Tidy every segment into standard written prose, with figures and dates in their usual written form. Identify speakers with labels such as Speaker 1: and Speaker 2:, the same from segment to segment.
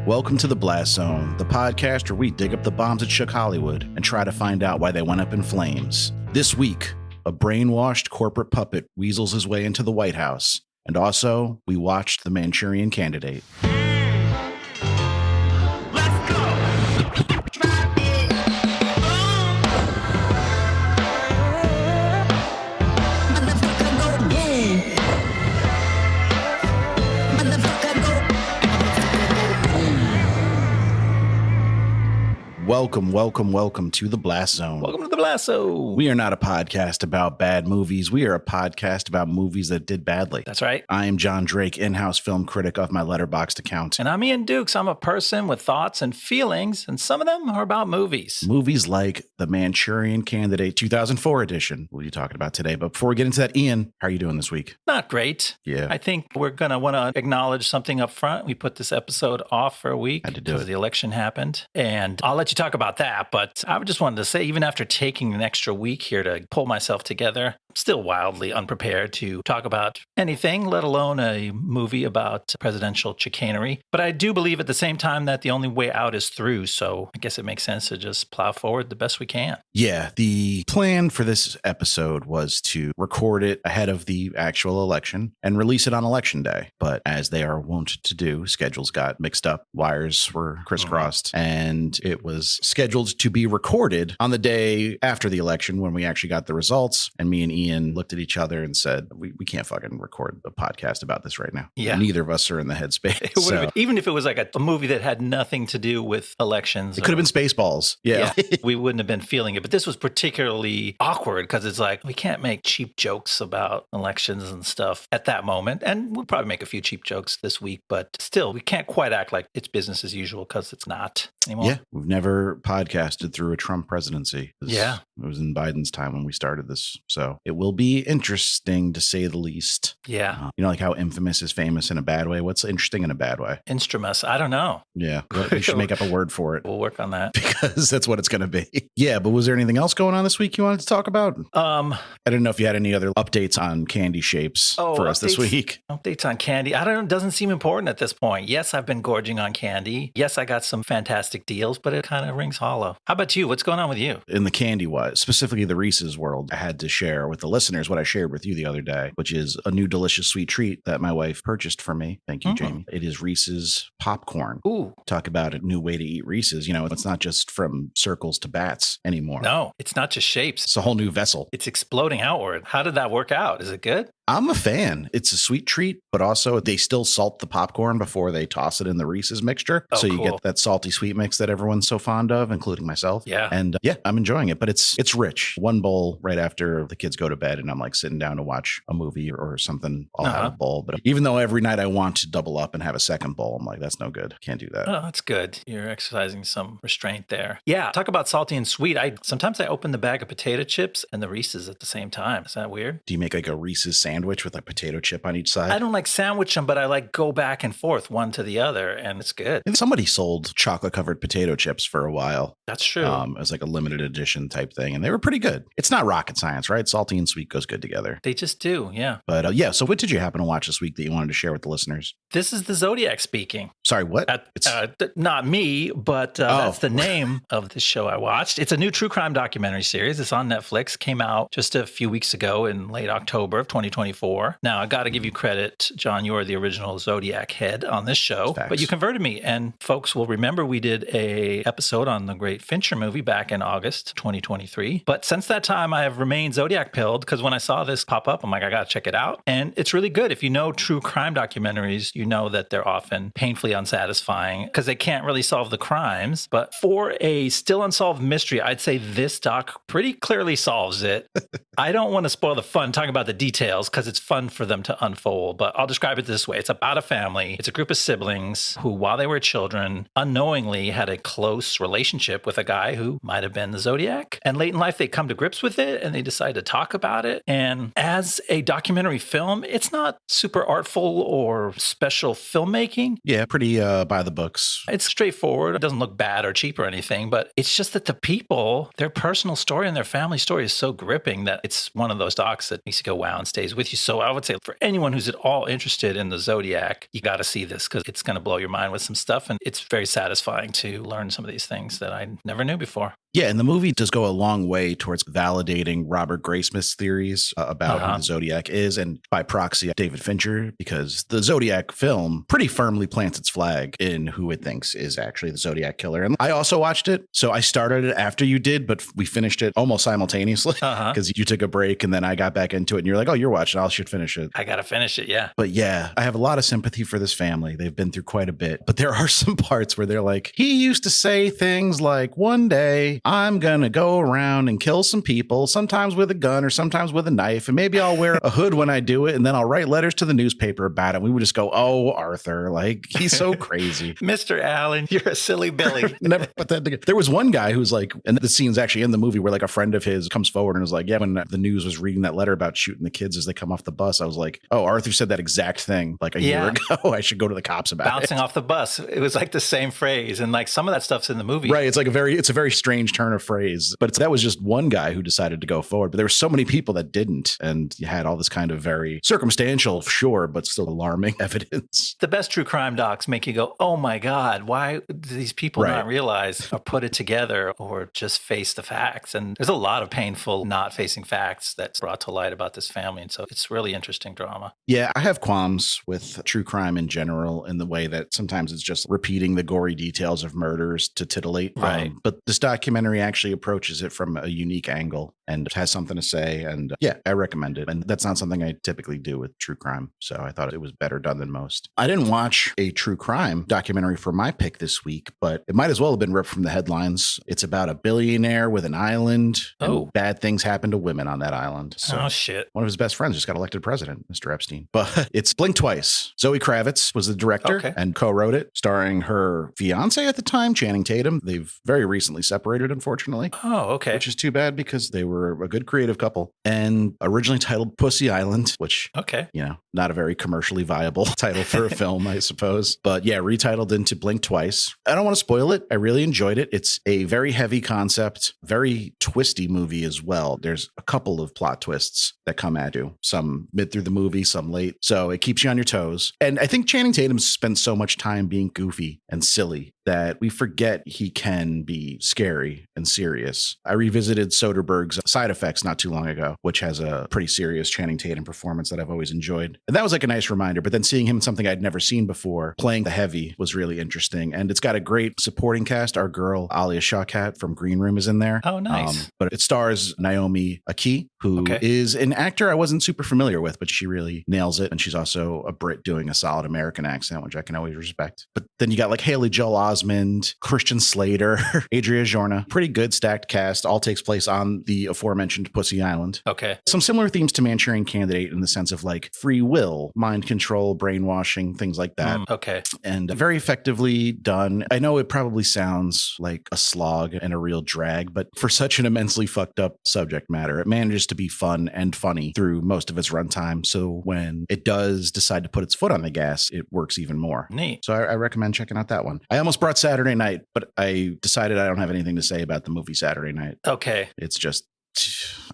Speaker 1: Welcome to the Blast Zone, the podcast where we dig up the bombs that shook Hollywood and try to find out why they went up in flames. This week, a brainwashed corporate puppet weasels his way into the White House. And also, we watched The Manchurian Candidate. Welcome to the Blast Zone.
Speaker 2: Welcome to the Blast Zone.
Speaker 1: We are not a podcast about bad movies. We are a podcast about movies that did badly.
Speaker 2: That's right.
Speaker 1: I am Jon Drake, in-house film critic of my Letterboxd account.
Speaker 2: And I'm Ian Dukes. I'm a person with thoughts and feelings, and some of them are about movies.
Speaker 1: Movies like The Manchurian Candidate 2004 edition. What are you talking about today? But before we get into that, Ian, how are you doing this week?
Speaker 2: Not great.
Speaker 1: Yeah.
Speaker 2: I think we're going to want to acknowledge something up front. We put this episode off for a week because the election happened. And I'll let you talk about that. But I just wanted to say, even after taking an extra week here to pull myself together, I'm still wildly unprepared to talk about anything, let alone a movie about presidential chicanery. But I do believe at the same time that the only way out is through. So I guess it makes sense to just plow forward the best we can.
Speaker 1: Yeah, the plan for this episode was to record it ahead of the actual election and release it on election day. But as they are wont to do, schedules got mixed up, wires were crisscrossed, and it was scheduled to be recorded on the day after the election when we actually got the results. And me and Ian looked at each other and said, we can't fucking record a podcast about this right now.
Speaker 2: Yeah.
Speaker 1: Neither of us are in the headspace.
Speaker 2: Been, even if it was like a movie that had nothing to do with elections.
Speaker 1: It could have been Spaceballs. Yeah.
Speaker 2: We wouldn't have been feeling it. But this was particularly awkward because it's like, we can't make cheap jokes about elections and stuff at that moment. And we'll probably make a few cheap jokes this week, but still, we can't quite act like it's business as usual because it's not anymore.
Speaker 1: Yeah. We've never podcasted through a Trump presidency.
Speaker 2: Yeah.
Speaker 1: It was in Biden's time when we started this. So it will be interesting to say the least.
Speaker 2: Yeah.
Speaker 1: You know, like how infamous is famous in a bad way. What's interesting in a bad way?
Speaker 2: Instrumus. I don't know.
Speaker 1: Yeah. We should make up a word for it.
Speaker 2: We'll work on that.
Speaker 1: Because that's what it's going to be. Yeah. But was there anything else going on this week you wanted to talk about? I didn't know if you had any other updates on candy shapes for us this week.
Speaker 2: Updates on candy. I don't know. It doesn't seem important at this point. Yes, I've been gorging on candy. Yes, I got some fantastic deals, but it kind of rings hollow. How about you? What's going on with you?
Speaker 1: In the candy wise, specifically the Reese's world, I had to share with the listeners what I shared with you the other day, which is a new delicious sweet treat that my wife purchased for me. Thank you, Jamie. It is Reese's popcorn.
Speaker 2: Ooh.
Speaker 1: Talk about a new way to eat Reese's. You know, it's not just from circles to bats anymore.
Speaker 2: No, it's not just shapes.
Speaker 1: It's a whole new vessel.
Speaker 2: It's exploding outward. How did that work out? Is it good?
Speaker 1: I'm a fan. It's a sweet treat, but also they still salt the popcorn before they toss it in the Reese's mixture. So you get that salty sweet mix that everyone's so fond of, including myself.
Speaker 2: Yeah.
Speaker 1: And yeah, I'm enjoying it, but it's rich. One bowl right after the kids go to bed and I'm like sitting down to watch a movie or something, I'll have a bowl. But even though every night I want to double up and have a second bowl, I'm like, that's no good. Can't do that.
Speaker 2: Oh, that's good. You're exercising some restraint there. Yeah. Talk about salty and sweet. Sometimes I open the bag of potato chips and the Reese's at the same time. Is that weird?
Speaker 1: Do you make like a Reese's sandwich with a potato chip on each side?
Speaker 2: I don't like sandwich them, but I like go back and forth one to the other, and it's good.
Speaker 1: And somebody sold chocolate covered potato chips for a while.
Speaker 2: That's true.
Speaker 1: As like a limited edition type thing, and they were pretty good. It's not rocket science, right? Salty and sweet goes good together.
Speaker 2: They just do, yeah.
Speaker 1: But yeah, so what did you happen to watch this week that you wanted to share with the listeners?
Speaker 2: This is the Zodiac speaking.
Speaker 1: Sorry, what?
Speaker 2: Not me, but that's the name of the show I watched. It's a new true crime documentary series. It's on Netflix. Came out just a few weeks ago in late October of 2024. Now, I got to give you credit, John. You are the original Zodiac head on this show, but you converted me. And folks will remember we did a episode on the great Fincher movie back in August 2023. But since that time, I have remained Zodiac pilled because when I saw this pop up, I'm like, I got to check it out. And it's really good. If you know true crime documentaries, you know that they're often painfully unsatisfying because they can't really solve the crimes. But for a still unsolved mystery, I'd say this doc pretty clearly solves it. I don't want to spoil the fun talking about the details because it's fun for them to unfold, but I'll describe it this way. It's about a family. It's a group of siblings who, while they were children, unknowingly had a close relationship with a guy who might have been the Zodiac. And late in life, they come to grips with it and they decide to talk about it. And as a documentary film, it's not super artful or special filmmaking.
Speaker 1: Yeah, pretty pretty by the books.
Speaker 2: It's straightforward. It doesn't look bad or cheap or anything, but it's just that the people, their personal story and their family story is so gripping that it's one of those docs that makes you go wow and stays with you. So I would say for anyone who's at all interested in the Zodiac, you got to see this because it's going to blow your mind with some stuff. And it's very satisfying to learn some of these things that I never knew before.
Speaker 1: Yeah, and the movie does go a long way towards validating Robert Graysmith's theories about who the Zodiac is, and by proxy, David Fincher, because the Zodiac film pretty firmly plants its flag in who it thinks is actually the Zodiac killer. And I also watched it. So I started it after you did, but we finished it almost simultaneously because you took a break and then I got back into it and you're like, oh, you're watching. I should finish it.
Speaker 2: I got to finish it. Yeah.
Speaker 1: But yeah, I have a lot of sympathy for this family. They've been through quite a bit, but there are some parts where they're like, he used to say things like, one day I'm going to go around and kill some people, sometimes with a gun or sometimes with a knife. And maybe I'll wear a hood when I do it. And then I'll write letters to the newspaper about it. We would just go, oh, Arthur, like he's so crazy.
Speaker 2: Mr. Allen, you're a silly Billy.
Speaker 1: Never put that together. There was one guy who's like, and the scene's actually in the movie where like a friend of his comes forward and is like, yeah, when the news was reading that letter about shooting the kids as they come off the bus, I was like, oh, Arthur said that exact thing like a year ago. I should go to the cops about
Speaker 2: Bouncing off the bus. It was like the same phrase. And like some of that stuff's in the movie.
Speaker 1: Right. It's like it's a very strange turn of phrase, but that was just one guy who decided to go forward. But there were so many people that didn't. And you had all this kind of very circumstantial, sure, but still alarming evidence.
Speaker 2: The best true crime docs make you go, oh my God, why do these people not realize or put it together or just face the facts? And there's a lot of painful not facing facts that's brought to light about this family. And so it's really interesting drama.
Speaker 1: Yeah, I have qualms with true crime in general in the way that sometimes it's just repeating the gory details of murders to titillate.
Speaker 2: Right.
Speaker 1: But this documentary actually approaches it from a unique angle and has something to say. And yeah, I recommend it. And that's not something I typically do with true crime. So I thought it was better done than most. I didn't watch a true crime documentary for my pick this week, but it might as well have been ripped from the headlines. It's about a billionaire with an island.
Speaker 2: Oh.
Speaker 1: And bad things happen to women on that island. So
Speaker 2: oh, shit.
Speaker 1: One of his best friends just got elected president, Mr. Epstein. But it's Blink Twice. Zoe Kravitz was the director and co-wrote it, starring her fiance at the time, Channing Tatum. They've very recently separated, unfortunately.
Speaker 2: Oh, okay.
Speaker 1: Which is too bad because they were a good creative couple. And originally titled Pussy Island, which, you know, not a very commercially viable title for a film, I suppose. But yeah, retitled into Blink Twice. I don't want to spoil it. I really enjoyed it. It's a very heavy concept, very twisty movie as well. There's a couple of plot twists that come at you, some mid through the movie, some late. So it keeps you on your toes. And I think Channing Tatum spends so much time being goofy and silly that we forget he can be scary and serious. I revisited Soderbergh's Side Effects not too long ago, which has a pretty serious Channing Tatum performance that I've always enjoyed. And that was like a nice reminder. But then seeing him in something I'd never seen before, playing the heavy, was really interesting. And it's got a great supporting cast. Our girl, Alia Shawkat from Green Room, is in there.
Speaker 2: Oh, nice.
Speaker 1: But it stars Naomi Aki, who is an actor I wasn't super familiar with, but she really nails it. And she's also a Brit doing a solid American accent, which I can always respect. But then you got like Haley Joel Osment, Christian Slater, Adria Jorna. Pretty good stacked cast. All takes place on the aforementioned Pussy Island.
Speaker 2: Okay.
Speaker 1: Some similar themes to Manchurian Candidate in the sense of like free will, mind control, brainwashing, things like that.
Speaker 2: Okay.
Speaker 1: And very effectively done. I know it probably sounds like a slog and a real drag, but for such an immensely fucked up subject matter, it manages to be fun and funny through most of its runtime. So when it does decide to put its foot on the gas, it works even more.
Speaker 2: Neat.
Speaker 1: So I recommend checking out that one. I almost brought Saturday Night, but I decided I don't have anything to say about the movie Saturday Night.
Speaker 2: Okay.
Speaker 1: It's just,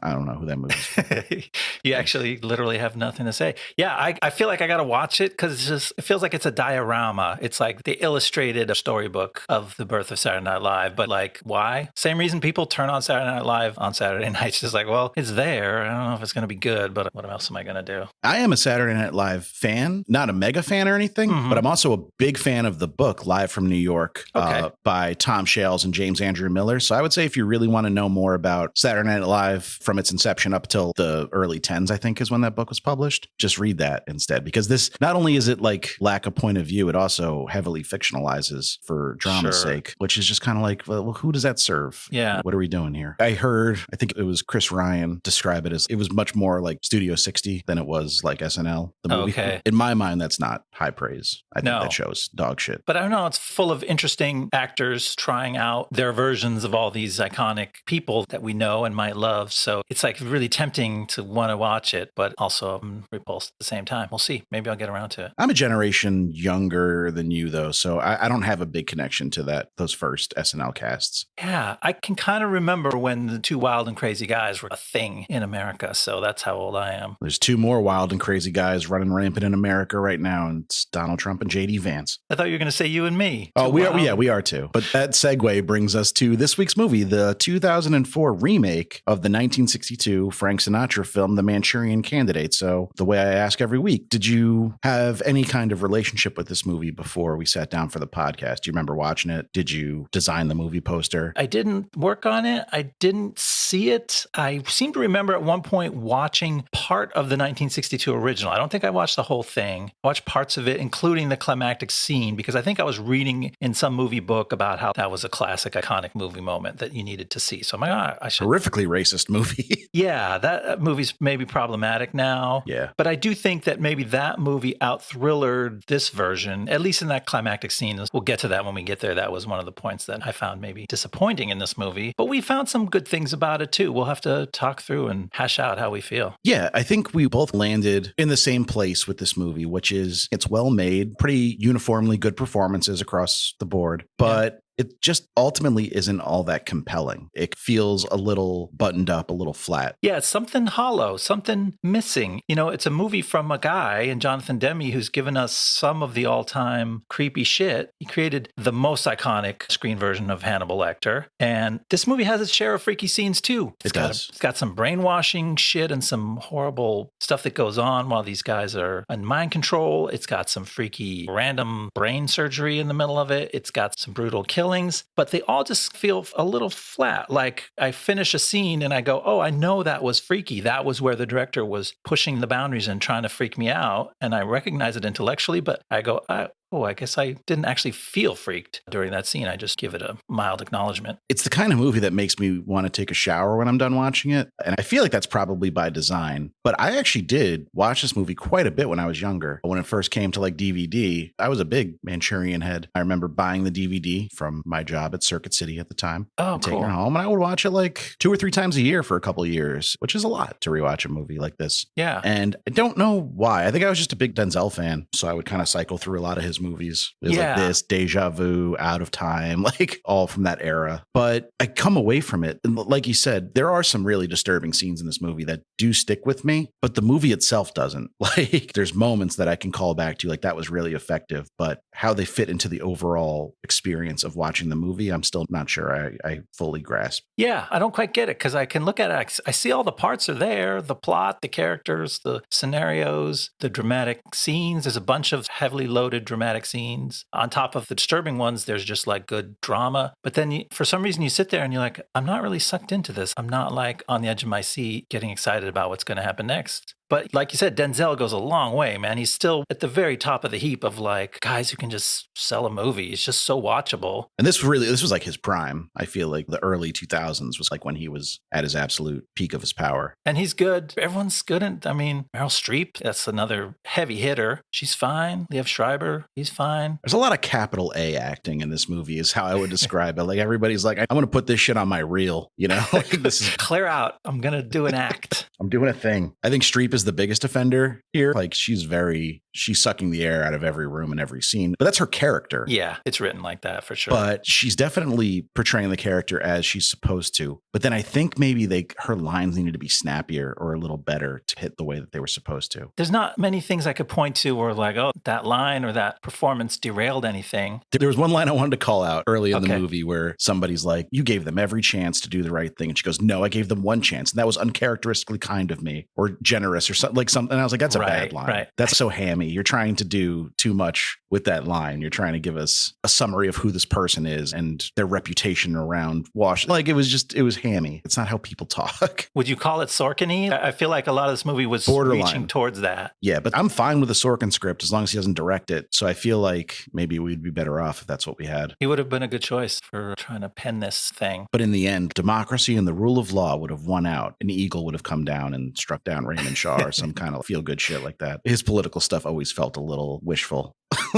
Speaker 1: I don't know who that movie is.
Speaker 2: You actually literally have nothing to say. Yeah, I feel like I got to watch it because it feels like it's a diorama. It's like they illustrated a storybook of the birth of Saturday Night Live. But like, why? Same reason people turn on Saturday Night Live on Saturday nights. Just like, well, it's there. I don't know if it's going to be good, but what else am I going to do?
Speaker 1: I am a Saturday Night Live fan, not a mega fan or anything, but I'm also a big fan of the book Live from New York by Tom Shales and James Andrew Miller. So I would say if you really want to know more about Saturday Night Live from its inception up till the early 10s, I think is when that book was published, just read that instead, because this, not only is it like lack a point of view, it also heavily fictionalizes for drama's sake, which is just kind of like, well, who does that serve?
Speaker 2: Yeah.
Speaker 1: What are we doing here? I think it was Chris Ryan describe it as it was much more like Studio 60 than it was like SNL, the movie.
Speaker 2: Okay.
Speaker 1: In my mind, that's not high praise. I think that show's dog shit.
Speaker 2: But I don't know, it's full of interesting actors trying out their versions of all these iconic people that we know and might love. So it's like really tempting to want to watch it, but also I'm repulsed at the same time. We'll see. Maybe I'll get around to it.
Speaker 1: I'm a generation younger than you, though, so I don't have a big connection to those first SNL casts.
Speaker 2: Yeah, I can kind of remember when the two wild and crazy guys were a thing in America. So that's how old I am.
Speaker 1: There's two more wild and crazy guys running rampant in America right now, and it's Donald Trump and JD Vance.
Speaker 2: I thought you were going to say you and me.
Speaker 1: Oh, we are. Yeah, we are too. But that segue brings us to this week's movie, the 2004 remake of the 1962 Frank Sinatra film, The Manchurian Candidate. So the way I ask every week, did you have any kind of relationship with this movie before we sat down for the podcast? Do you remember watching it? Did you design the movie poster?
Speaker 2: I didn't work on it. I didn't see it. I seem to remember at one point watching part of the 1962 original. I don't think I watched the whole thing. I watched parts of it, including the climactic scene, because I think I was reading in some movie book about how that was a classic, iconic movie moment that you needed to see. So I'm like, I should.
Speaker 1: Horrifically racist movie.
Speaker 2: Yeah, that movie's maybe problematic now.
Speaker 1: Yeah.
Speaker 2: But I do think that maybe that movie out-thrillered this version, at least in that climactic scene. We'll get to that when we get there. That was one of the points that I found maybe disappointing in this movie. But we found some good things about it too. We'll have to talk through and hash out how we feel.
Speaker 1: Yeah, I think we both landed in the same place with this movie, which is it's well made, pretty uniformly good performances across the board. But it just ultimately isn't all that compelling. It feels a little buttoned up, a little flat.
Speaker 2: Yeah, it's something hollow, something missing. You know, it's a movie from a guy, and Jonathan Demme, who's given us some of the all-time creepy shit. He created the most iconic screen version of Hannibal Lecter. And this movie has its share of freaky scenes too. It's got some brainwashing shit and some horrible stuff that goes on while these guys are in mind control. It's got some freaky random brain surgery in the middle of it. It's got some brutal killings, but they all just feel a little flat. Like I finish a scene and I go, oh, I know that was freaky. That was where the director was pushing the boundaries and trying to freak me out. And I recognize it intellectually, but I go, I guess I didn't actually feel freaked during that scene. I just give it a mild acknowledgement.
Speaker 1: It's the kind of movie that makes me want to take a shower when I'm done watching it. And I feel like that's probably by design. But I actually did watch this movie quite a bit when I was younger. When it first came to like DVD, I was a big Manchurian head. I remember buying the DVD from my job at Circuit City at the time.
Speaker 2: Oh,
Speaker 1: taking it home. And I would watch it like 2 or 3 times a year for a couple of years, which is a lot to rewatch a movie like this.
Speaker 2: Yeah.
Speaker 1: And I don't know why. I think I was just a big Denzel fan. So I would kind of cycle through a lot of his movies. It was like this, Deja Vu, Out of Time, like all from that era. But I come away from it. And like you said, there are some really disturbing scenes in this movie that do stick with me, but the movie itself doesn't. Like there's moments that I can call back to, like that was really effective, but how they fit into the overall experience of watching the movie, I'm still not sure I fully grasp.
Speaker 2: Yeah, I don't quite get it because I can look at it. I see all the parts are there, the plot, the characters, the scenarios, the dramatic scenes. There's a bunch of heavily loaded dramatic scenes. On top of the disturbing ones, there's just like good drama. But then for some reason you sit there and you're like, I'm not really sucked into this. I'm not like on the edge of my seat getting excited about what's going to happen next. But like you said, Denzel goes a long way, man. He's still at the very top of the heap of like guys who can just sell a movie. It's just so watchable.
Speaker 1: And this was like his prime. I feel like the early 2000s was like when he was at his absolute peak of his power.
Speaker 2: And he's good. Everyone's good. Meryl Streep, that's another heavy hitter. She's fine. Liev Schreiber, he's fine.
Speaker 1: There's a lot of capital A acting in this movie is how I would describe it. Like everybody's like, I'm going to put this shit on my reel, you know? Like, this is
Speaker 2: clear out. I'm going to do an act.
Speaker 1: I'm doing a thing. I think Streep is the biggest offender here. Like she's sucking the air out of every room and every scene, but that's her character.
Speaker 2: Yeah, it's written like that for sure.
Speaker 1: But she's definitely portraying the character as she's supposed to. But then I think maybe her lines needed to be snappier or a little better to hit the way that they were supposed to.
Speaker 2: There's not many things I could point to where like, oh, that line or that performance derailed anything.
Speaker 1: There was one line I wanted to call out early in the movie where somebody's like, you gave them every chance to do the right thing. And she goes, no, I gave them one chance. And that was uncharacteristically kind of me or generous or something. And I was like, that's a bad line. Right. That's so hammy. You're trying to do too much with that line. You're trying to give us a summary of who this person is and their reputation around Washington. Like it was hammy. It's not how people talk.
Speaker 2: Would you call it Sorkin-y? I feel like a lot of this movie was borderline, reaching towards that.
Speaker 1: Yeah, but I'm fine with the Sorkin script as long as he doesn't direct it. So I feel like maybe we'd be better off if that's what we had.
Speaker 2: He would have been a good choice for trying to pen this thing.
Speaker 1: But in the end, democracy and the rule of law would have won out. An eagle would have come down and struck down Raymond Shaw. or some kind of feel-good shit like that. His political stuff always felt a little wishful.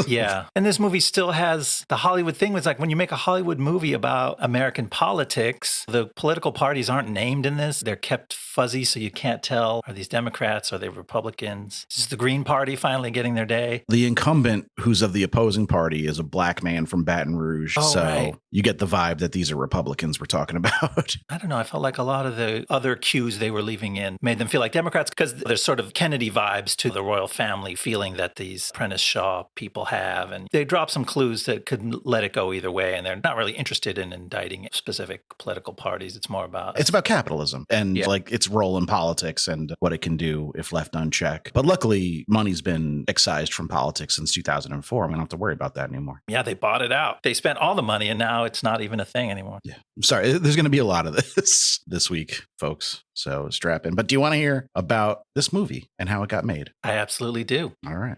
Speaker 2: Yeah. And this movie still has the Hollywood thing. Was like when you make a Hollywood movie about American politics, the political parties aren't named in this. They're kept fuzzy, so you can't tell, are these Democrats, are they Republicans? Is the Green Party finally getting their day?
Speaker 1: The incumbent, who's of the opposing party, is a black man from Baton Rouge. So you get the vibe that these are Republicans we're talking about.
Speaker 2: I don't know. I felt like a lot of the other cues they were leaving in made them feel like Democrats because there's sort of Kennedy vibes to the royal family feeling that these Prentice Shaw people have. And they drop some clues that could let it go either way. And they're not really interested in indicting specific political parties. It's more about...
Speaker 1: It's about capitalism and like its role in politics and what it can do if left unchecked. But luckily, money's been excised from politics since 2004. We don't have to worry about that anymore.
Speaker 2: Yeah, they bought it out. They spent all the money and now it's not even a thing anymore.
Speaker 1: Yeah. I'm sorry. There's going to be a lot of this week, folks. So strap in. But do you want to hear about this movie and how it got made?
Speaker 2: I absolutely do.
Speaker 1: All right.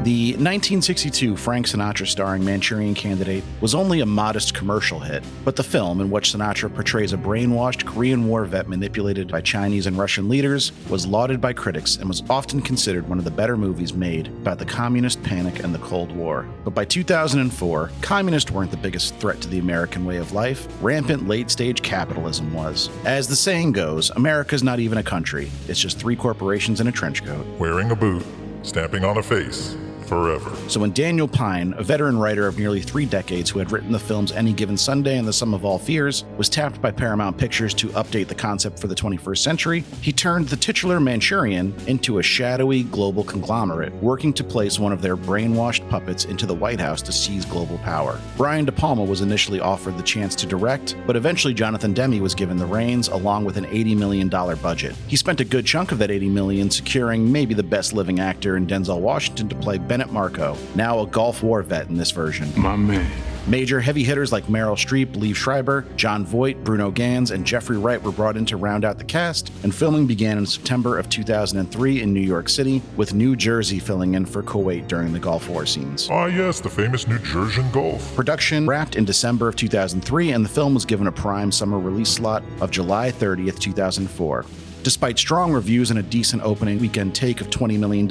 Speaker 1: The 1962 Frank Sinatra starring Manchurian Candidate was only a modest commercial hit, but the film, in which Sinatra portrays a brainwashed Korean War vet manipulated by Chinese and Russian leaders, was lauded by critics and was often considered one of the better movies made about the communist panic and the Cold War. But by 2004, communists weren't the biggest threat to the American way of life. Rampant late-stage capitalism was. As the saying goes, America's not even a country. It's just three corporations in a trench coat.
Speaker 3: Wearing a boot, stamping on a face. Forever.
Speaker 1: So when Daniel Pine, a veteran writer of nearly 3 decades who had written the films Any Given Sunday and The Sum of All Fears, was tapped by Paramount Pictures to update the concept for the 21st century, he turned the titular Manchurian into a shadowy global conglomerate, working to place one of their brainwashed puppets into the White House to seize global power. Brian De Palma was initially offered the chance to direct, but eventually Jonathan Demme was given the reins along with an $80 million budget. He spent a good chunk of that $80 million securing maybe the best living actor in Denzel Washington to play Bennett Marco, now a Gulf War vet in this version.
Speaker 4: My man.
Speaker 1: Major heavy hitters like Meryl Streep, Liev Schreiber, Jon Voigt, Bruno Ganz, and Jeffrey Wright were brought in to round out the cast, and filming began in September of 2003 in New York City, with New Jersey filling in for Kuwait during the Gulf War scenes.
Speaker 3: Ah yes, the famous New Jersian Gulf.
Speaker 1: Production wrapped in December of 2003, and the film was given a prime summer release slot of July 30th, 2004. Despite strong reviews and a decent opening weekend take of $20 million,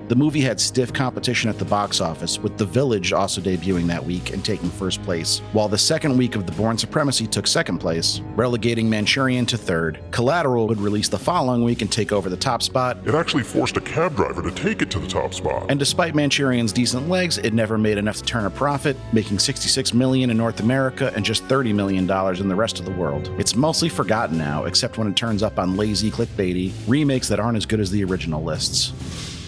Speaker 1: the movie had stiff competition at the box office, with The Village also debuting that week and taking first place, while the second week of The Bourne Supremacy took second place, relegating Manchurian to third. Collateral would release the following week and take over the top spot.
Speaker 3: It actually forced a cab driver to take it to the top spot.
Speaker 1: And despite Manchurian's decent legs, it never made enough to turn a profit, making $66 million in North America and just $30 million in the rest of the world. It's mostly forgotten now, except when it turns up on lazy, clickbaity remakes that aren't as good as the original lists.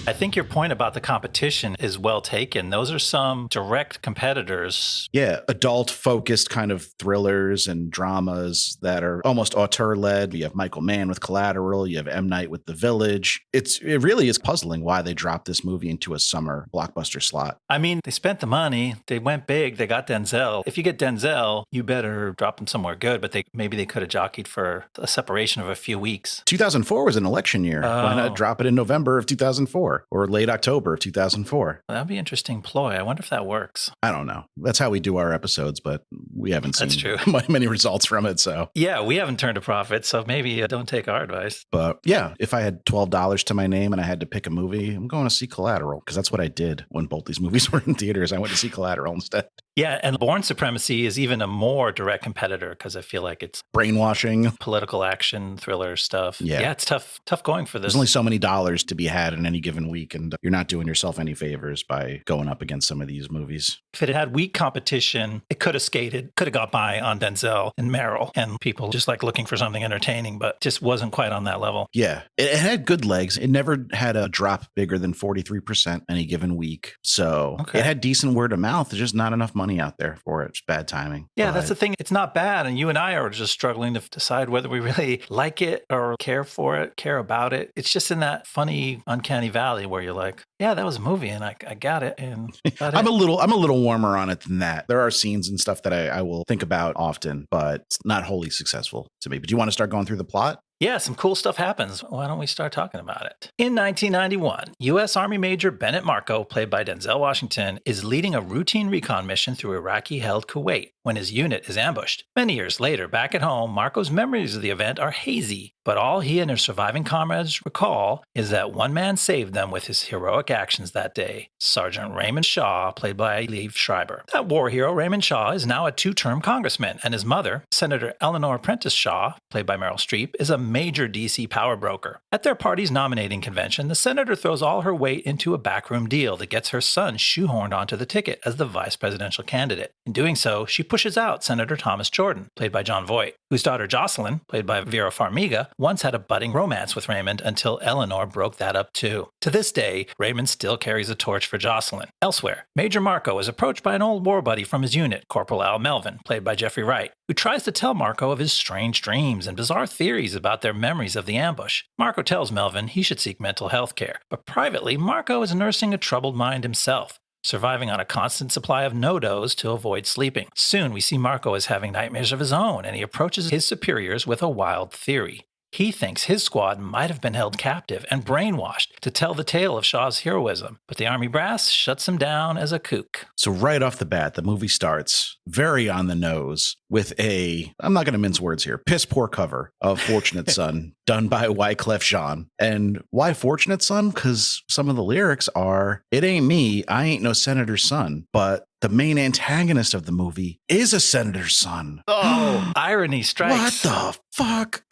Speaker 2: I think your point about the competition is well taken. Those are some direct competitors.
Speaker 1: Yeah, adult-focused kind of thrillers and dramas that are almost auteur-led. You have Michael Mann with Collateral. You have M. Night with The Village. It really is puzzling why they dropped this movie into a summer blockbuster slot.
Speaker 2: I mean, they spent the money. They went big. They got Denzel. If you get Denzel, you better drop him somewhere good. But maybe they could have jockeyed for a separation of a few weeks.
Speaker 1: 2004 was an election year. Why not drop it in November of 2004? Or late October of 2004.
Speaker 2: That'd be an interesting ploy. I wonder if that works.
Speaker 1: I don't know. That's how we do our episodes, but we haven't seen
Speaker 2: That's true.
Speaker 1: many results from it. So
Speaker 2: yeah, we haven't turned a profit, so maybe don't take our advice.
Speaker 1: But yeah, if I had $12 to my name and I had to pick a movie, I'm going to see Collateral, because that's what I did when both these movies were in theaters. I went to see Collateral instead.
Speaker 2: Yeah, and Bourne Supremacy is even a more direct competitor because I feel like it's
Speaker 1: brainwashing,
Speaker 2: political action, thriller stuff.
Speaker 1: Yeah,
Speaker 2: it's tough going for this.
Speaker 1: There's only so many dollars to be had in any given week, and you're not doing yourself any favors by going up against some of these movies.
Speaker 2: If it had weak competition, it could have skated, could have got by on Denzel and Meryl, and people just like looking for something entertaining, but just wasn't quite on that level.
Speaker 1: Yeah, it had good legs. It never had a drop bigger than 43% any given week. So It had decent word of mouth. There's just not enough money out there for it. It's bad timing.
Speaker 2: Yeah, that's the thing. It's not bad. And you and I are just struggling to decide whether we really like it or care for it, care about it. It's just in that funny, uncanny valley where you're like, yeah, that was a movie and I got it. And
Speaker 1: I'm a little warmer on it than that. There are scenes and stuff that I will think about often, but it's not wholly successful to me. But do you want to start going through the plot?
Speaker 2: Yeah, some cool stuff happens. Why don't we start talking about it? In 1991, U.S. Army Major Bennett Marco, played by Denzel Washington, is leading a routine recon mission through Iraqi-held Kuwait when his unit is ambushed. Many years later, back at home, Marco's memories of the event are hazy, but all he and his surviving comrades recall is that one man saved them with his heroic actions that day, Sergeant Raymond Shaw, played by Liev Schreiber. That war hero, Raymond Shaw, is now a two-term congressman, and his mother, Senator Eleanor Prentice Shaw, played by Meryl Streep, is a major D.C. power broker. At their party's nominating convention, the senator throws all her weight into a backroom deal that gets her son shoehorned onto the ticket as the vice presidential candidate. In doing so, she pushes out Senator Thomas Jordan, played by Jon Voigt, whose daughter Jocelyn, played by Vera Farmiga, once had a budding romance with Raymond until Eleanor broke that up too. To this day, Raymond still carries a torch for Jocelyn. Elsewhere, Major Marco is approached by an old war buddy from his unit, Corporal Al Melvin, played by Jeffrey Wright, who tries to tell Marco of his strange dreams and bizarre theories about their memories of the ambush. Marco tells Melvin he should seek mental health care, but privately, Marco is nursing a troubled mind himself, surviving on a constant supply of no-dos to avoid sleeping. Soon, we see Marco as having nightmares of his own, and he approaches his superiors with a wild theory. He thinks his squad might have been held captive and brainwashed to tell the tale of Shaw's heroism, but the army brass shuts him down as a kook.
Speaker 1: So right off the bat, the movie starts very on the nose with I'm not going to mince words here, piss poor cover of Fortunate Son done by Wyclef Jean. And why Fortunate Son? Because some of the lyrics are, "It ain't me, I ain't no senator's son," but the main antagonist of the movie is a senator's son.
Speaker 2: Oh, irony strikes.
Speaker 1: What the fuck?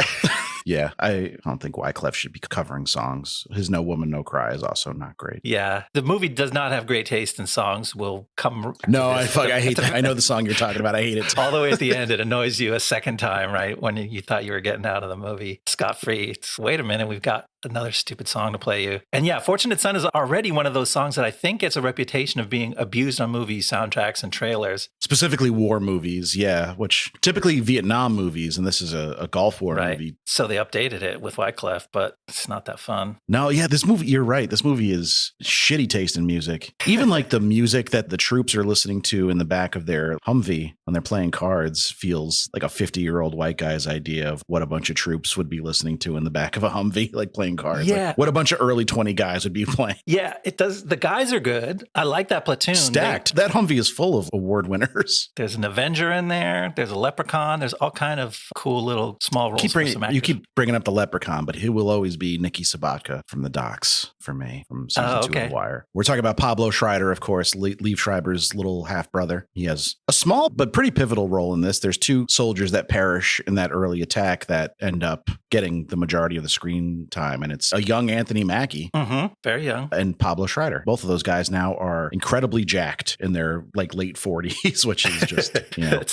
Speaker 1: Yeah, I don't think Wyclef should be covering songs. His No Woman, No Cry is also not great.
Speaker 2: Yeah, the movie does not have great taste in songs. We'll come.
Speaker 1: No, I hate that. I know the song you're talking about. I hate it.
Speaker 2: All the way at the end, it annoys you a second time, right? When you thought you were getting out of the movie scot-free. Wait a minute, we've got another stupid song to play you. And yeah, Fortunate Son is already one of those songs that I think gets a reputation of being abused on movie soundtracks and trailers.
Speaker 1: Specifically war movies, yeah, which typically Vietnam movies, and this is a Gulf War movie.
Speaker 2: So they updated it with Wyclef, but it's not that fun.
Speaker 1: No, yeah, this movie, you're right. This movie is shitty taste in music. Even like the music that the troops are listening to in the back of their Humvee when they're playing cards feels like a 50-year-old white guy's idea of what a bunch of troops would be listening to in the back of a Humvee, like playing cards.
Speaker 2: Yeah.
Speaker 1: Like what a bunch of early 20 guys would be playing.
Speaker 2: Yeah, it does. The guys are good. I like that platoon.
Speaker 1: Stacked. That Humvee is full of award winners.
Speaker 2: There's an Avenger in there. There's a Leprechaun. There's all kind of cool little small roles for some actors.
Speaker 1: You keep bringing up the Leprechaun, but he will always be Nikki Sabatka from The Docks for me, from season 2 of The Wire. We're talking about Pablo Schreiber, of course, Liev Schreiber's little half-brother. He has a small but pretty pivotal role in this. There's 2 soldiers that perish in that early attack that end up getting the majority of the screen time, and it's a young Anthony Mackie.
Speaker 2: Mm-hmm. Very young.
Speaker 1: And Pablo Schreiber. Both of those guys now are incredibly jacked in their like late 40s, which is just,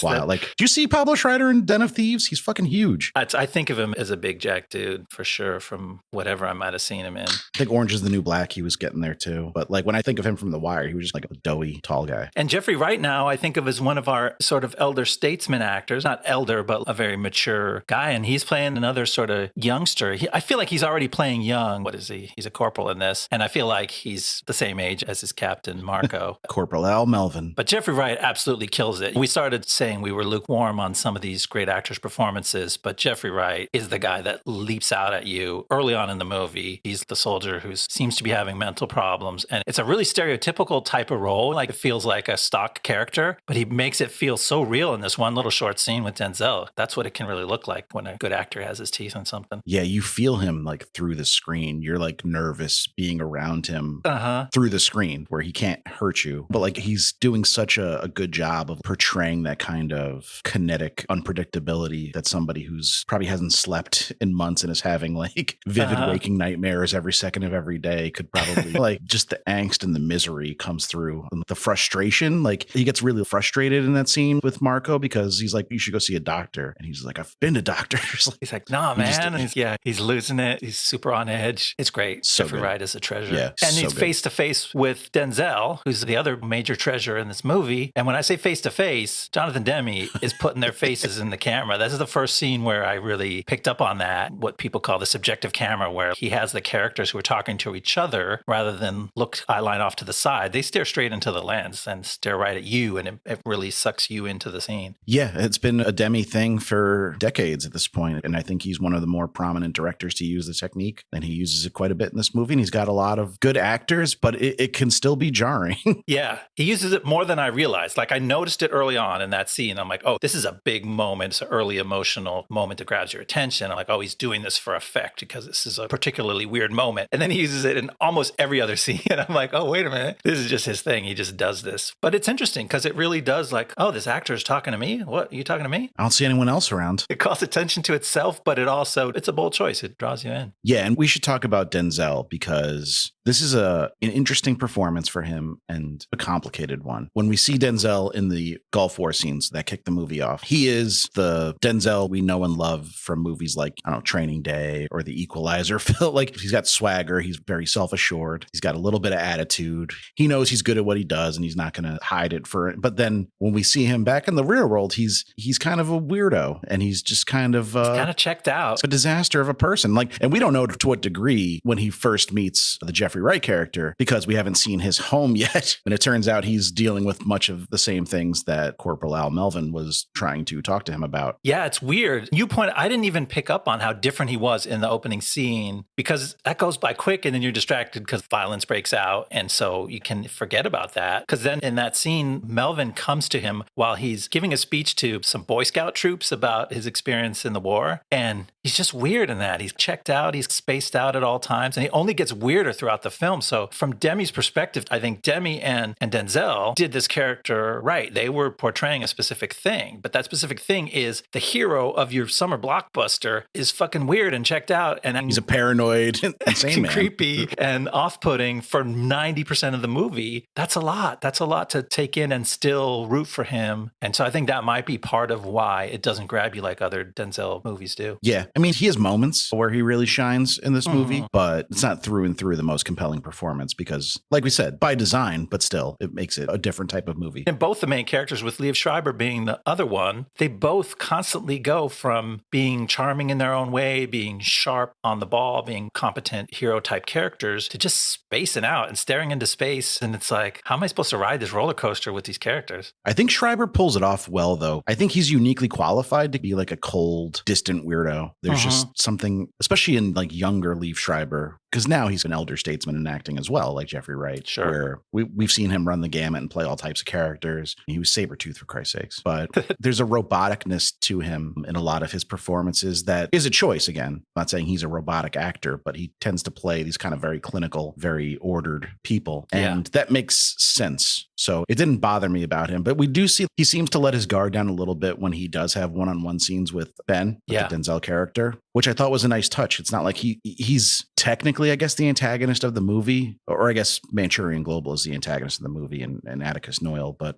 Speaker 1: wild. Like, do you see Pablo Schreiber in Den of Thieves? He's fucking huge.
Speaker 2: I think of him as a big jack dude for sure from whatever I might have seen him in.
Speaker 1: I think Orange is the New Black, he was getting there too. But like when I think of him from The Wire, he was just like a doughy, tall guy.
Speaker 2: And Jeffrey Wright now I think of as one of our sort of elder statesman actors, not elder, but a very mature guy. And he's playing another sort of youngster. I feel like he's already playing young. What is he? He's a corporal in this. And I feel like he's the same age as his captain, Marco.
Speaker 1: Corporal Al Melvin.
Speaker 2: But Jeffrey Wright absolutely kills it. We started saying we were lukewarm on some of these great actors' performances, but Jeffrey Wright is the guy that leaps out at you early on in the movie. He's the soldier who seems to be having mental problems. And it's a really stereotypical type of role. Like it feels like a stock character, but he makes it feel so real in this one little short scene with Denzel. That's what it can really look like when a good actor has his teeth in something.
Speaker 1: Yeah, you feel him like through the screen. You're like nervous being around him through the screen where he can't hurt you. But like he's doing such a good job of portraying that kind of kinetic unpredictability that somebody who's probably hasn't slept in months and is having like vivid waking nightmares every second of every day could probably like just the angst and the misery comes through. And the frustration, like he gets really frustrated in that scene with Marco because he's like, you should go see a doctor. And he's like, I've been to doctors.
Speaker 2: He's like, nah, man. He's losing it. He's super on edge. It's great.
Speaker 1: So
Speaker 2: Jeffrey
Speaker 1: good.
Speaker 2: Wright is a treasure.
Speaker 1: Yeah,
Speaker 2: and
Speaker 1: so
Speaker 2: he's
Speaker 1: good.
Speaker 2: face to face with Denzel, who's the other major treasure in this movie. And when I say face to face, Jonathan Demme is putting their faces in the camera. This is the first scene where I really picked up on that, what people call the subjective camera, where he has the characters who are talking to each other rather than look eyeline off to the side. They stare straight into the lens and stare right at you, and it really sucks you into the scene.
Speaker 1: Yeah, it's been a Demme thing for decades at this point, and I think he's one of the more prominent directors to use the technique, and he uses it quite a bit in this movie, and he's got a lot of good actors, but it can still be jarring.
Speaker 2: Yeah, he uses it more than I realized. Like, I noticed it early on in that scene. I'm like, oh, this is a big moment. It's an early emotional moment that grabs your attention. I'm like, oh, he's doing this for effect because this is a particularly weird moment. And then he uses it in almost every other scene. And I'm like, oh, wait a minute. This is just his thing. He just does this. But it's interesting because it really does, like, oh, this actor is talking to me? What? Are you talking to me?
Speaker 1: I don't see anyone else around.
Speaker 2: It calls attention to itself, but it's a bold choice. It draws you in.
Speaker 1: Yeah, and we should talk about Denzel because this is an interesting performance for him and a complicated one. When we see Denzel in the Gulf War scenes that kick the movie off, he is the Denzel we know and love from movies like, I don't know, Training Day or The Equalizer. Like, he's got swagger. He's very self-assured. He's got a little bit of attitude. He knows he's good at what he does and he's not going to hide it for it. But then when we see him back in the real world, he's kind of a weirdo and he's just kind of
Speaker 2: checked out.
Speaker 1: It's a disaster of a person. Like, and we don't know to what degree when he first meets the Jeffrey Wright character because we haven't seen his home yet. And it turns out he's dealing with much of the same things that Corporal Al Melvin was trying to talk to him about.
Speaker 2: Yeah, it's weird. I didn't even pick up on how different he was in the opening scene because that goes by quick and then you're distracted because violence breaks out. And so you can forget about that. Because then in that scene, Melvin comes to him while he's giving a speech to some Boy Scout troops about his experience in the war. And he's just weird in that. He's checked out. He's spaced out at all times. And he only gets weirder throughout the film. So from Demme's perspective, I think Demme and Denzel did this character right. They were portraying a specific thing. But that specific thing is the hero of your summer blockbuster is fucking weird and checked out. And
Speaker 1: he's a paranoid, insane man.
Speaker 2: Creepy and off-putting for 90% of the movie. That's a lot. That's a lot to take in and still root for him. And so I think that might be part of why it doesn't grab you like other Denzel movies do.
Speaker 1: Yeah. I mean, he has moments where he really shines in this movie, but it's not through and through the most compelling performance because, like we said, by design, but still, it makes it a different type of movie.
Speaker 2: And both the main characters, with Liev Schreiber being the other one, they both constantly go from being charming in their own way, being sharp on the ball, being competent hero type characters, to just spacing out and staring into space. And it's like, how am I supposed to ride this roller coaster with these characters?
Speaker 1: I think Schreiber pulls it off well, though. I think he's uniquely qualified to be like a cold, distant weirdo. There's just something, especially in like younger Liev Schreiber, because now he's an elder statesman in acting as well, like Jeffrey Wright.
Speaker 2: Sure.
Speaker 1: Where we've seen him run the gamut and play all types of characters. He was Sabretooth, for Christ's sakes. But there's a roboticness to him in a lot of his performances that is a choice, again. I'm not saying he's a robotic actor, but he tends to play these kind of very clinical, very ordered people. And that makes sense. So it didn't bother me about him. But we do see he seems to let his guard down a little bit when he does have one-on-one scenes with Ben, the Denzel character, which I thought was a nice touch. It's not like he's technically, I guess, the antagonist of the movie, or I guess Manchurian Global is the antagonist of the movie and Atticus Noyle, but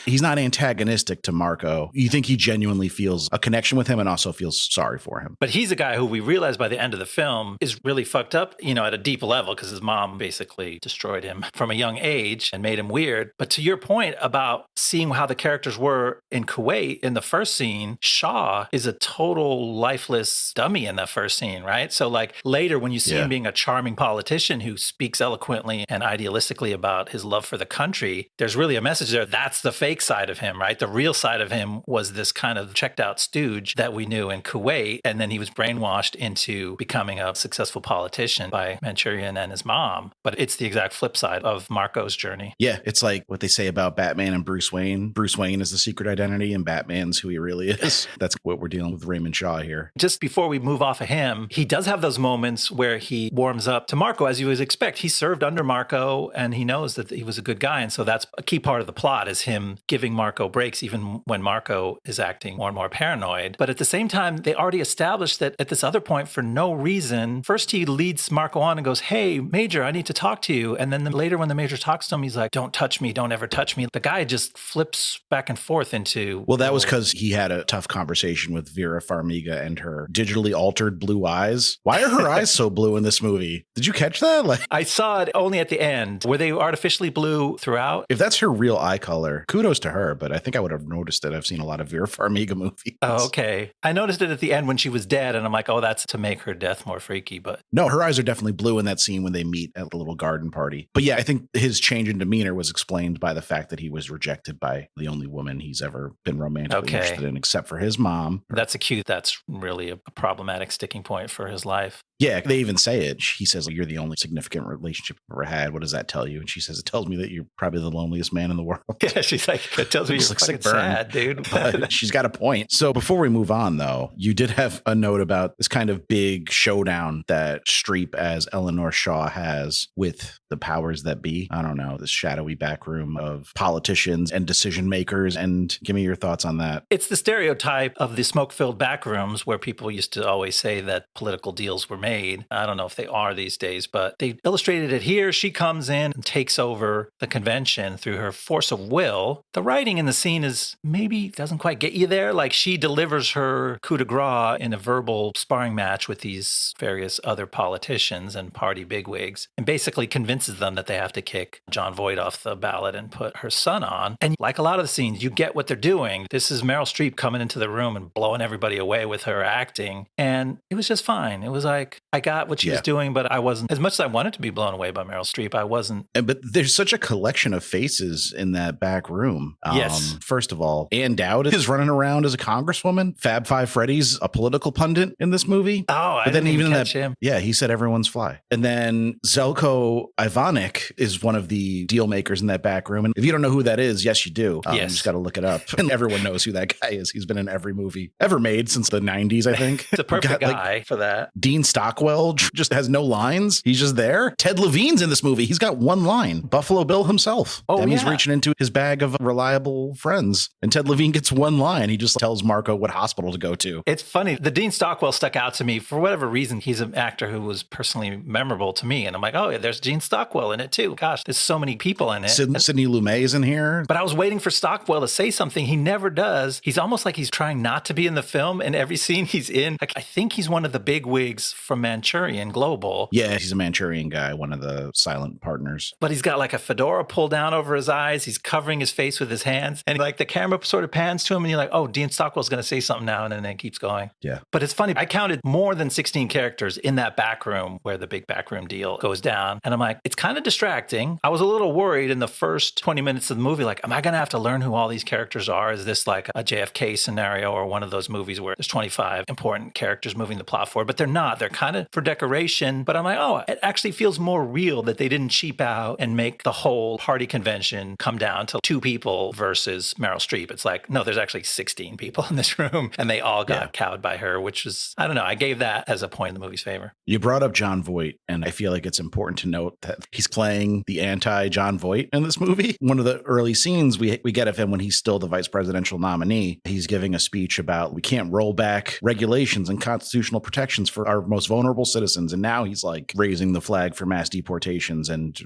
Speaker 1: he's not antagonistic to Marco. You think he genuinely feels a connection with him and also feels sorry for him.
Speaker 2: But he's a guy who we realize by the end of the film is really fucked up, at a deep level because his mom basically destroyed him from a young age and made him weird. But to your point about seeing how the characters were in Kuwait in the first scene, Shaw is a total lifeless dummy in that first scene, right? So like later when you see him being a charming politician who speaks eloquently and idealistically about his love for the country, there's really a message there. That's the fake side of him, right? The real side of him was this kind of checked out stooge that we knew in Kuwait. And then he was brainwashed into becoming a successful politician by Manchurian and his mom. But it's the exact flip side of Marco's journey.
Speaker 1: Yeah, it's like what they say about Batman and Bruce Wayne. Bruce Wayne is the secret identity and Batman's who he really is. That's what we're dealing with Raymond Shaw here.
Speaker 2: Just before we move off of him, he does have those moments where he warms up to Marco, as you would expect. He served under Marco and he knows that he was a good guy. And so that's a key part of the plot is him giving Marco breaks even when Marco is acting more and more paranoid. But at the same time, they already established that at this other point, for no reason, first he leads Marco on and goes, hey, Major, I need to talk to you. And then later when the Major talks to him, he's like, don't touch me, don't ever touch me. The guy just flips back and forth into...
Speaker 1: Well, that was because he had a tough conversation with Vera Farmiga and her digitally altered blue eyes. Why are her eyes so blue in this movie? Did you catch that?
Speaker 2: I saw it only at the end. Were they artificially blue throughout?
Speaker 1: If that's her real eye color, kudos to her, but I think I would have noticed it. I've seen a lot of Vera Farmiga movies.
Speaker 2: Oh, okay. I noticed it at the end when she was dead, and I'm like, oh, that's to make her death more freaky. But
Speaker 1: no, her eyes are definitely blue in that scene when they meet at the little garden party. But yeah, I think his change in demeanor was explained by the fact that he was rejected by the only woman he's ever been romantically interested in, except for his mom.
Speaker 2: That's a cue. That's really a problematic sticking point for his life.
Speaker 1: Yeah, they even say it. He says, you're the only significant relationship I've ever had. What does that tell you? And she says, it tells me that you're probably the loneliest man in the world.
Speaker 2: Yeah, she's like, it tells me you're fucking sad, dude.
Speaker 1: But she's got a point. So before we move on, though, you did have a note about this kind of big showdown that Streep as Eleanor Shaw has with the powers that be. I don't know, this shadowy back room of politicians and decision makers. And give me your thoughts on that.
Speaker 2: It's the stereotype of the smoke-filled back rooms where people used to always say that political deals were made. I don't know if they are these days, but they illustrated it here. She comes in and takes over the convention through her force of will. The writing in the scene is maybe doesn't quite get you there. Like she delivers her coup de grace in a verbal sparring match with these various other politicians and party bigwigs and basically convinces them that they have to kick Jon Voigt off the ballot and put her son on. And like a lot of the scenes, you get what they're doing. This is Meryl Streep coming into the room and blowing everybody away with her acting. And it was just fine. It was like, I got what she was doing, but I wasn't, as much as I wanted to be blown away by Meryl Streep, I wasn't.
Speaker 1: But there's such a collection of faces in that back room.
Speaker 2: Yes.
Speaker 1: First of all, Ann Dowd is running around as a congresswoman. Fab Five Freddy's a political pundit in this movie.
Speaker 2: Oh, I didn't even catch him.
Speaker 1: Yeah, he said everyone's fly. And then Zelko Ivanek is one of the deal makers in that back room. And if you don't know who that is, yes, you do. You just got to look it up. And everyone knows who that guy is. He's been in every movie ever made since the 90s, I think.
Speaker 2: It's a perfect guy for that.
Speaker 1: Dean Stockwell just has no lines. He's just there. Ted Levine's in this movie. He's got one line. Buffalo Bill himself.
Speaker 2: Oh,
Speaker 1: Demme's reaching into his bag of reliable friends. And Ted Levine gets one line. He just tells Marco what hospital to go to.
Speaker 2: It's funny. The Dean Stockwell stuck out to me. For whatever reason, he's an actor who was personally memorable to me. And I'm like, oh, yeah, there's Dean Stockwell in it too. Gosh, there's so many people in it.
Speaker 1: Sidney Lumet is in here.
Speaker 2: But I was waiting for Stockwell to say something. He never does. He's almost like he's trying not to be in the film. And every scene he's in, like, I think he's one of the big wigs from Manchurian Global.
Speaker 1: Yeah, he's a Manchurian guy, one of the silent partners.
Speaker 2: But he's got like a fedora pulled down over his eyes. He's covering his face with his hands. And like the camera sort of pans to him and you're like, oh, Dean Stockwell's going to say something now. And then it keeps going.
Speaker 1: Yeah.
Speaker 2: But it's funny. I counted more than 16 characters in that back room where the big back room deal goes down. And I'm like, it's kind of distracting. I was a little worried in the first 20 minutes of the movie. Like, am I going to have to learn who all these characters are? Is this like a JFK scenario or one of those movies where there's 25 important characters moving the plot forward? But they're not. They're kind of for decoration. But I'm like, oh, it actually feels more real that they didn't cheap out and make the whole party convention come down to 2 people versus Meryl Streep. It's like, no, there's actually 16 people in this room and they all got cowed by her, which was, I don't know. I gave that as a point in the movie's favor.
Speaker 1: You brought up Jon Voigt, and I feel like it's important to note that he's playing the anti-Jon Voigt in this movie. One of the early scenes we get of him when he's still the vice presidential nominee, he's giving a speech about we can't roll back regulations and constitutional protections for our most vulnerable citizens. And now he's like raising the flag for mass deportations. And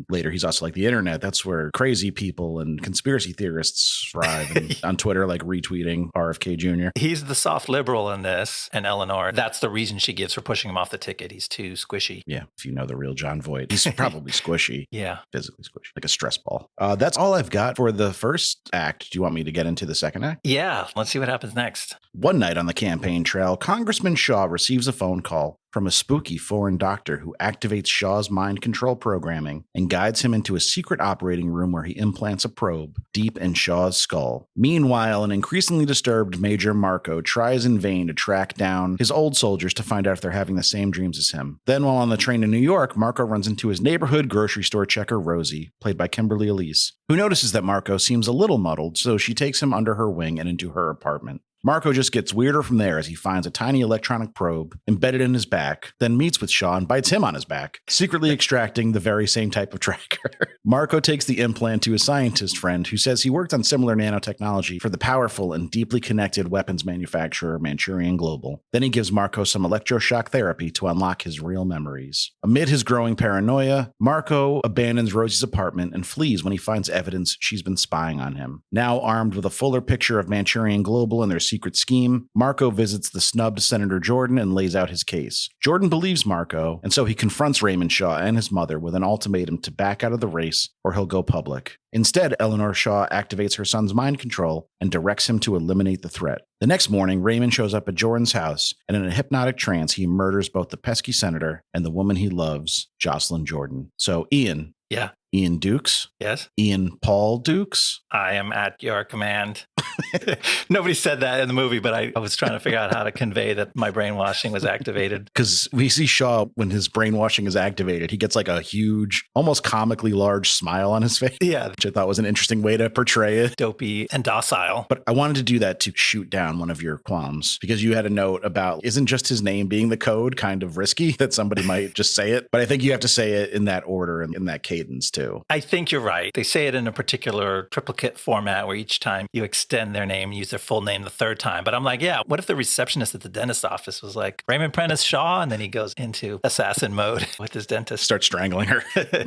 Speaker 1: later he's also like the internet. That's where crazy people and conspiracy theorists thrive. And on Twitter, like retweeting RFK Jr.
Speaker 2: He's the soft liberal in this. And Eleanor, that's the reason she gives for pushing him off the ticket. He's too squishy.
Speaker 1: Yeah. If you know the real Jon Voigt, he's probably squishy.
Speaker 2: Yeah.
Speaker 1: Physically squishy, like a stress ball. That's all I've got for the first act. Do you want me to get into the second act?
Speaker 2: Yeah. Let's see what happens next.
Speaker 1: One night on the campaign trail, Congressman Shaw receives a phone call from a spooky foreign doctor who activates Shaw's mind control programming and guides him into a secret operating room where he implants a probe deep in Shaw's skull. Meanwhile, an increasingly disturbed Major Marco tries in vain to track down his old soldiers to find out if they're having the same dreams as him. Then, while on the train to New York, Marco runs into his neighborhood grocery store checker, Rosie, played by Kimberly Elise, who notices that Marco seems a little muddled, so she takes him under her wing and into her apartment. Marco just gets weirder from there as he finds a tiny electronic probe embedded in his back, then meets with Shaw and bites him on his back, secretly extracting the very same type of tracker. Marco takes the implant to a scientist friend who says he worked on similar nanotechnology for the powerful and deeply connected weapons manufacturer Manchurian Global. Then he gives Marco some electroshock therapy to unlock his real memories. Amid his growing paranoia, Marco abandons Rosie's apartment and flees when he finds evidence she's been spying on him. Now armed with a fuller picture of Manchurian Global and their secret scheme, Marco visits the snubbed Senator Jordan and lays out his case. Jordan believes Marco, and so he confronts Raymond Shaw and his mother with an ultimatum to back out of the race or he'll go public. Instead, Eleanor Shaw activates her son's mind control and directs him to eliminate the threat. The next morning, Raymond shows up at Jordan's house, and in a hypnotic trance, he murders both the pesky senator and the woman he loves, Jocelyn Jordan. So, Ian.
Speaker 2: Yeah.
Speaker 1: Ian Dukes?
Speaker 2: Yes.
Speaker 1: Ian Paul Dukes?
Speaker 2: I am at your command. Nobody said that in the movie, but I was trying to figure out how to convey that my brainwashing was activated.
Speaker 1: Because we see Shaw, when his brainwashing is activated, he gets like a huge, almost comically large smile on his face.
Speaker 2: Yeah.
Speaker 1: Which I thought was an interesting way to portray it.
Speaker 2: Dopey and docile.
Speaker 1: But I wanted to do that to shoot down one of your qualms, because you had a note about, isn't just his name being the code kind of risky that somebody might just say it? But I think you have to say it in that order and in that cadence too.
Speaker 2: I think you're right. They say it in a particular triplicate format where each time you extend their name, use their full name the third time. But I'm like, yeah, what if the receptionist at the dentist office was like, Raymond Prentice Shaw? And then he goes into assassin mode with his dentist.
Speaker 1: Starts strangling her.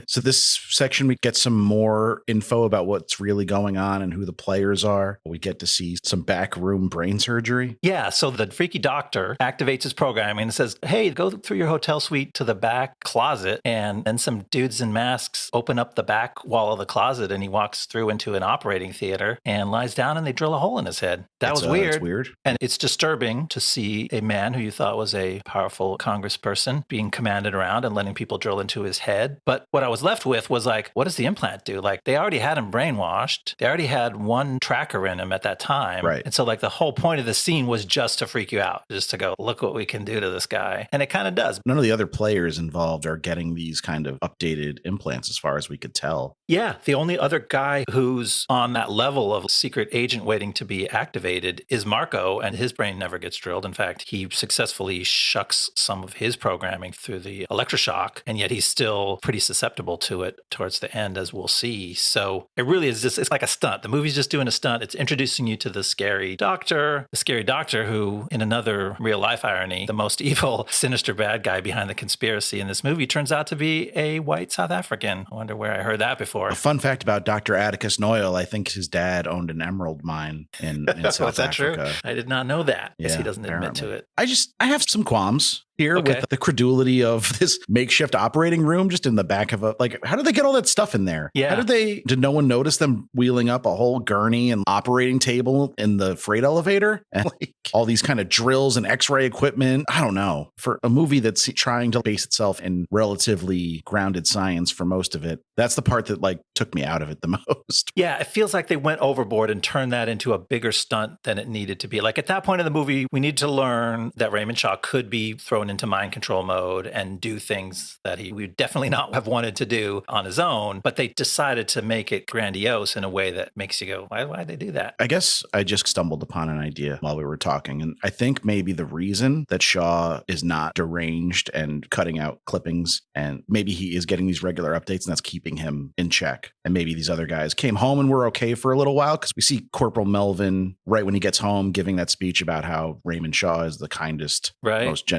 Speaker 1: So this section, we get some more info about what's really going on and who the players are. We get to see some backroom brain surgery.
Speaker 2: Yeah. So the freaky doctor activates his programming and says, hey, go through your hotel suite to the back closet. And then some dudes in masks open up the back wall of the closet, and he walks through into an operating theater and lies down, and they drill a hole in his head. That was weird.
Speaker 1: That's weird.
Speaker 2: And it's disturbing to see a man who you thought was a powerful congressperson being commanded around and letting people drill into his head. But what I was left with was like, what does the implant do? Like, they already had him brainwashed. They already had one tracker in him at that time.
Speaker 1: Right.
Speaker 2: And so like the whole point of the scene was just to freak you out, just to go, look what we can do to this guy. And it kind of does.
Speaker 1: None of the other players involved are getting these kind of updated implants as far as we could tell.
Speaker 2: Yeah. The only other guy who's on that level of secret agent waiting to be activated is Marco, and his brain never gets drilled. In fact, he successfully shucks some of his programming through the electroshock, and yet he's still pretty susceptible to it towards the end, as we'll see. So it really is just, it's like a stunt. The movie's just doing a stunt. It's introducing you to the scary doctor who, in another real life irony, the most evil, sinister bad guy behind the conspiracy in this movie turns out to be a white South African. I wonder where I heard that before.
Speaker 1: A fun fact about Dr. Atticus Noyle, I think his dad owned an emerald mine in South Africa.
Speaker 2: True? I did not know that.
Speaker 1: Yeah,
Speaker 2: he doesn't admit to it.
Speaker 1: I have some qualms here with the credulity of this makeshift operating room just in the back of how did they get all that stuff in there?
Speaker 2: Yeah.
Speaker 1: Did no one notice them wheeling up a whole gurney and operating table in the freight elevator? And all these kind of drills and x-ray equipment. I don't know. For a movie that's trying to base itself in relatively grounded science for most of it, that's the part that took me out of it the most.
Speaker 2: Yeah, it feels like they went overboard and turned that into a bigger stunt than it needed to be. Like at that point in the movie, we need to learn that Raymond Shaw could be thrown into mind control mode and do things that he would definitely not have wanted to do on his own. But they decided to make it grandiose in a way that makes you go, why'd they do that?
Speaker 1: I guess I just stumbled upon an idea while we were talking. And I think maybe the reason that Shaw is not deranged and cutting out clippings, and maybe he is getting these regular updates and that's keeping him in check. And maybe these other guys came home and were okay for a little while, because we see Corporal Melvin right when he gets home giving that speech about how Raymond Shaw is the kindest, most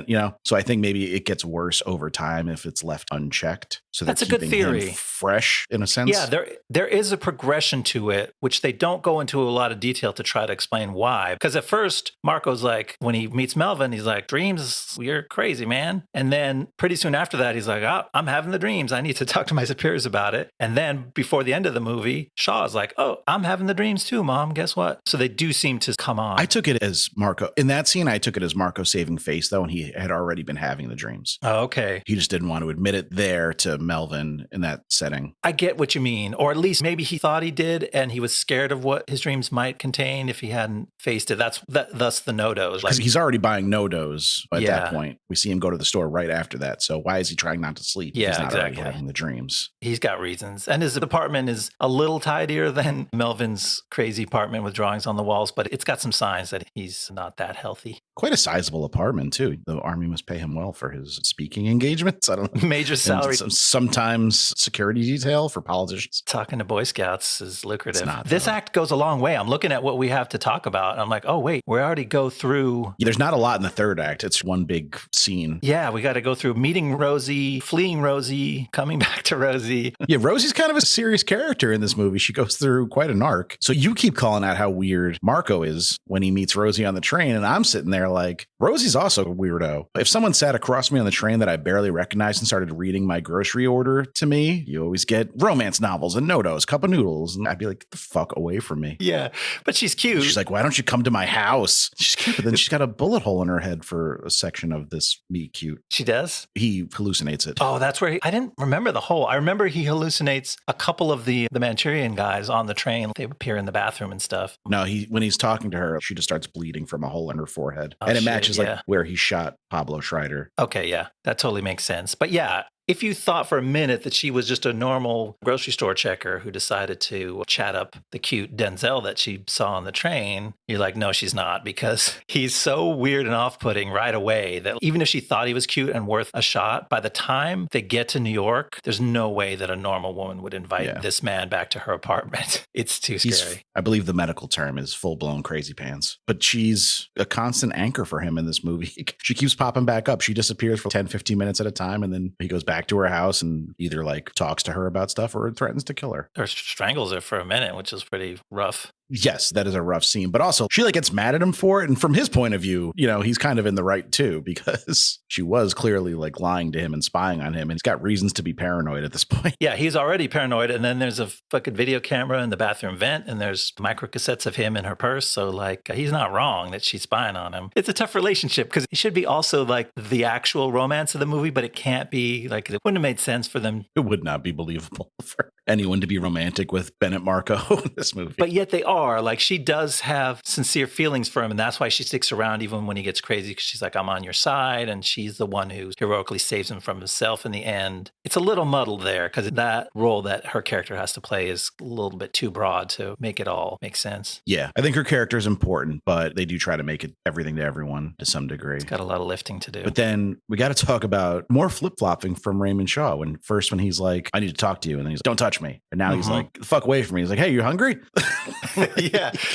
Speaker 1: so I think maybe it gets worse over time if it's left unchecked. So
Speaker 2: that's a good theory.
Speaker 1: Fresh in a sense.
Speaker 2: Yeah, there is a progression to it, which they don't go into a lot of detail to try to explain why. Because at first, Marco's like, when he meets Melvin, he's like, dreams, you're crazy, man. And then pretty soon after that, he's like, oh, I'm having the dreams. I need to talk to my superiors about it. And then before the end of the movie, Shaw's like, oh, I'm having the dreams too, Mom. Guess what? So they do seem to come on.
Speaker 1: I took it as Marco. In that scene, I took it as Marco saving face, though, and he had already already been having the dreams.
Speaker 2: Oh, okay.
Speaker 1: He just didn't want to admit it there to Melvin in that setting.
Speaker 2: I get what you mean. Or at least maybe he thought he did and he was scared of what his dreams might contain if he hadn't faced it. Thus the no-dos.
Speaker 1: Because he's already buying no-dos at that point. We see him go to the store right after that. So why is he trying not to sleep if he's not already having the dreams?
Speaker 2: He's got reasons. And his apartment is a little tidier than Melvin's crazy apartment with drawings on the walls, but it's got some signs that he's not that healthy.
Speaker 1: Quite a sizable apartment, too. The Army must pay him well for his speaking engagements. I don't know.
Speaker 2: Major salary.
Speaker 1: Sometimes security detail for politicians.
Speaker 2: Talking to Boy Scouts is lucrative. This act goes a long way. I'm looking at what we have to talk about. And I'm like, oh, wait, we already go through.
Speaker 1: Yeah, there's not a lot in the third act. It's one big scene.
Speaker 2: Yeah, we got to go through meeting Rosie, fleeing Rosie, coming back to Rosie.
Speaker 1: Yeah, Rosie's kind of a serious character in this movie. She goes through quite an arc. So you keep calling out how weird Marco is when he meets Rosie on the train. And I'm sitting there like, Rosie's also a weirdo. If someone sat across me on the train that I barely recognized and started reading my grocery order to me, you always get romance novels and no-dos, cup of noodles. And I'd be like, get the fuck away from me.
Speaker 2: Yeah, but she's cute.
Speaker 1: She's like, why don't you come to my house? She's cute, but then she's got a bullet hole in her head for a section of this meet cute.
Speaker 2: She does?
Speaker 1: He hallucinates it.
Speaker 2: Oh, that's where I didn't remember the hole. I remember he hallucinates a couple of the Manchurian guys on the train. They appear in the bathroom and stuff.
Speaker 1: No, when he's talking to her, she just starts bleeding from a hole in her forehead. And it matches like where he shot Pablo Schreiber.
Speaker 2: Okay, yeah, that totally makes sense. But yeah, if you thought for a minute that she was just a normal grocery store checker who decided to chat up the cute Denzel that she saw on the train, you're like, no, she's not, because he's so weird and off-putting right away that even if she thought he was cute and worth a shot, by the time they get to New York, there's no way that a normal woman would invite this man back to her apartment. It's too scary.
Speaker 1: I believe the medical term is full-blown crazy pants, but she's a constant anchor for him in this movie. She keeps popping back up. She disappears for 10, 15 minutes at a time, and then he goes back to her house and either like talks to her about stuff or threatens to kill her.
Speaker 2: Or strangles her for a minute, which is pretty rough.
Speaker 1: Yes, that is a rough scene, but also she like gets mad at him for it. And from his point of view, you know, he's kind of in the right too, because she was clearly like lying to him and spying on him. And he's got reasons to be paranoid at this point.
Speaker 2: Yeah, he's already paranoid. And then there's a fucking video camera in the bathroom vent and there's micro cassettes of him in her purse. So like, he's not wrong that she's spying on him. It's a tough relationship because it should be also like the actual romance of the movie, but it can't be like, it wouldn't have made sense for them.
Speaker 1: It would not be believable for anyone to be romantic with Bennett Marco in this movie.
Speaker 2: But yet they are. Like, she does have sincere feelings for him, and that's why she sticks around even when he gets crazy, because she's like, I'm on your side, and she's the one who heroically saves him from himself in the end. It's a little muddled there, because that role that her character has to play is a little bit too broad to make it all make sense.
Speaker 1: Yeah, I think her character is important, but they do try to make it everything to everyone to some degree.
Speaker 2: It's got a lot of lifting to do.
Speaker 1: But then we got to talk about more flip-flopping from Raymond Shaw. When he's like, I need to talk to you, and then he's like, don't touch me. And now he's like, the fuck away from me. He's like, hey, you hungry?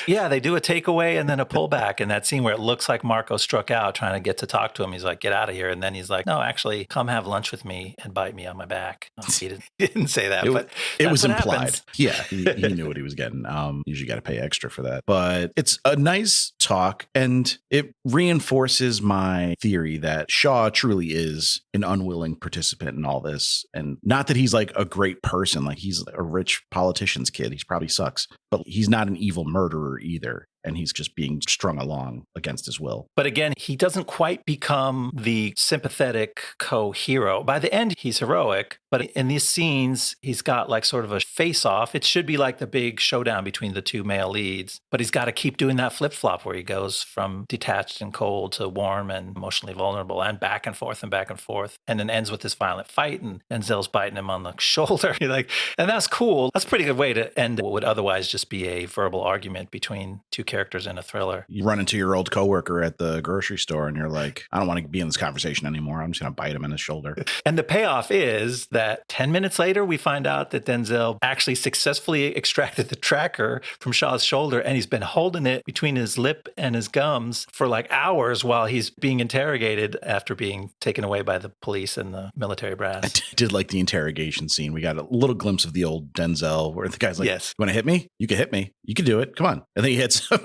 Speaker 2: Yeah, they do a takeaway and then a pullback in that scene where it looks like Marco struck out trying to get to talk to him. He's like, get out of here. And then he's like, no, actually, come have lunch with me and bite me on my back. He didn't say that, but
Speaker 1: it was implied. Happens. Yeah, he knew what he was getting. Usually got to pay extra for that. But it's a nice talk, and it reinforces my theory that Shaw truly is an unwilling participant in all this. And not that he's like a great person, like he's a rich politician's kid. He probably sucks, but he's not an evil murderer either. And he's just being strung along against his will.
Speaker 2: But again, he doesn't quite become the sympathetic co-hero. By the end, he's heroic. But in these scenes, he's got like sort of a face-off. It should be like the big showdown between the two male leads. But he's got to keep doing that flip-flop where he goes from detached and cold to warm and emotionally vulnerable and back and forth and back and forth. And then ends with this violent fight and Denzel's biting him on the shoulder. And that's cool. That's a pretty good way to end what would otherwise just be a verbal argument between two characters in a thriller.
Speaker 1: You run into your old coworker at the grocery store and you're like, I don't want to be in this conversation anymore. I'm just going to bite him in the shoulder.
Speaker 2: And the payoff is that 10 minutes later, we find out that Denzel actually successfully extracted the tracker from Shaw's shoulder, and he's been holding it between his lip and his gums for like hours while he's being interrogated after being taken away by the police and the military brass.
Speaker 1: I did like the interrogation scene. We got a little glimpse of the old Denzel where the guy's like,
Speaker 2: yes.
Speaker 1: You want to hit me? You can hit me. You can do it. Come on. And then he hits him.